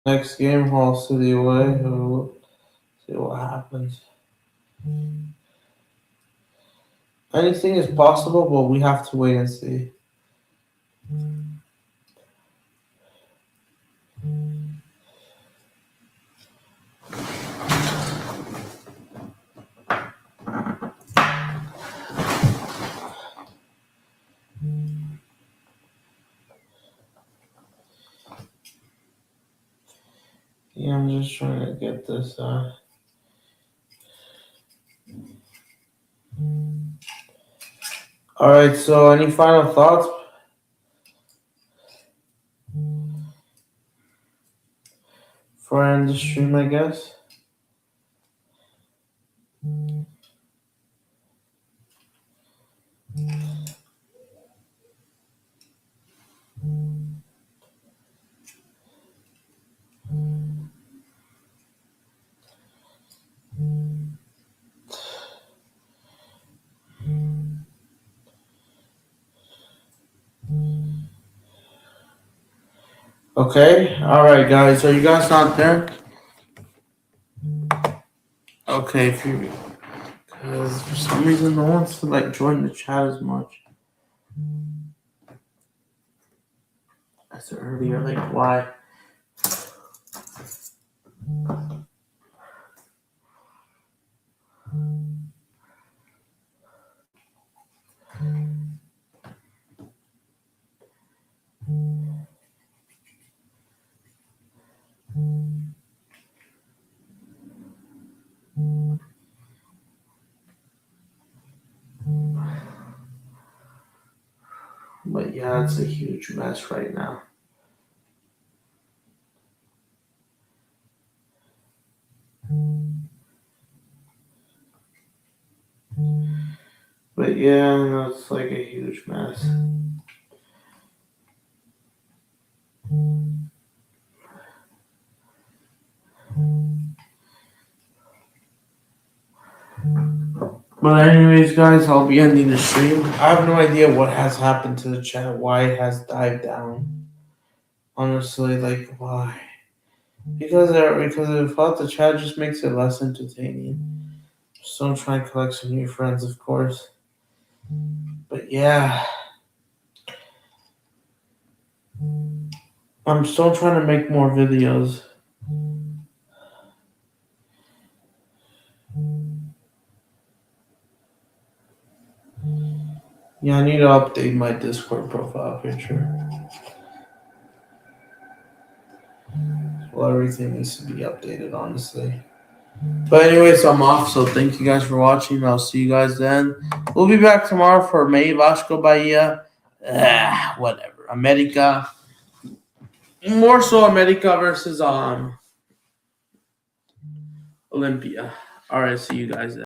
Next game, Hall City away. We'll see what happens. Anything is possible, but we have to wait and see. Yeah, I'm just trying to get this. All right. So, any final thoughts for end the stream? I guess. Okay, all right, guys. Are you guys not there? Okay, if you, because for some reason no one wants to like join the chat as much as earlier. Like, why? But yeah, it's a huge mess right now. But yeah, it's like a huge mess. But anyways, guys, I'll be ending the stream. I have no idea what has happened to the chat, why it has died down. Honestly, like why? Because I thought the chat just makes it less entertaining. Still trying to collect some new friends, of course. But yeah, I'm still trying to make more videos. Yeah, I need to update my Discord profile picture. Well, everything needs to be updated, honestly. But anyways, I'm off, so thank you guys for watching. I'll see you guys then. We'll be back tomorrow for May Vasco Bahia. Whatever. America. More so America versus Olympia. Alright, see you guys then.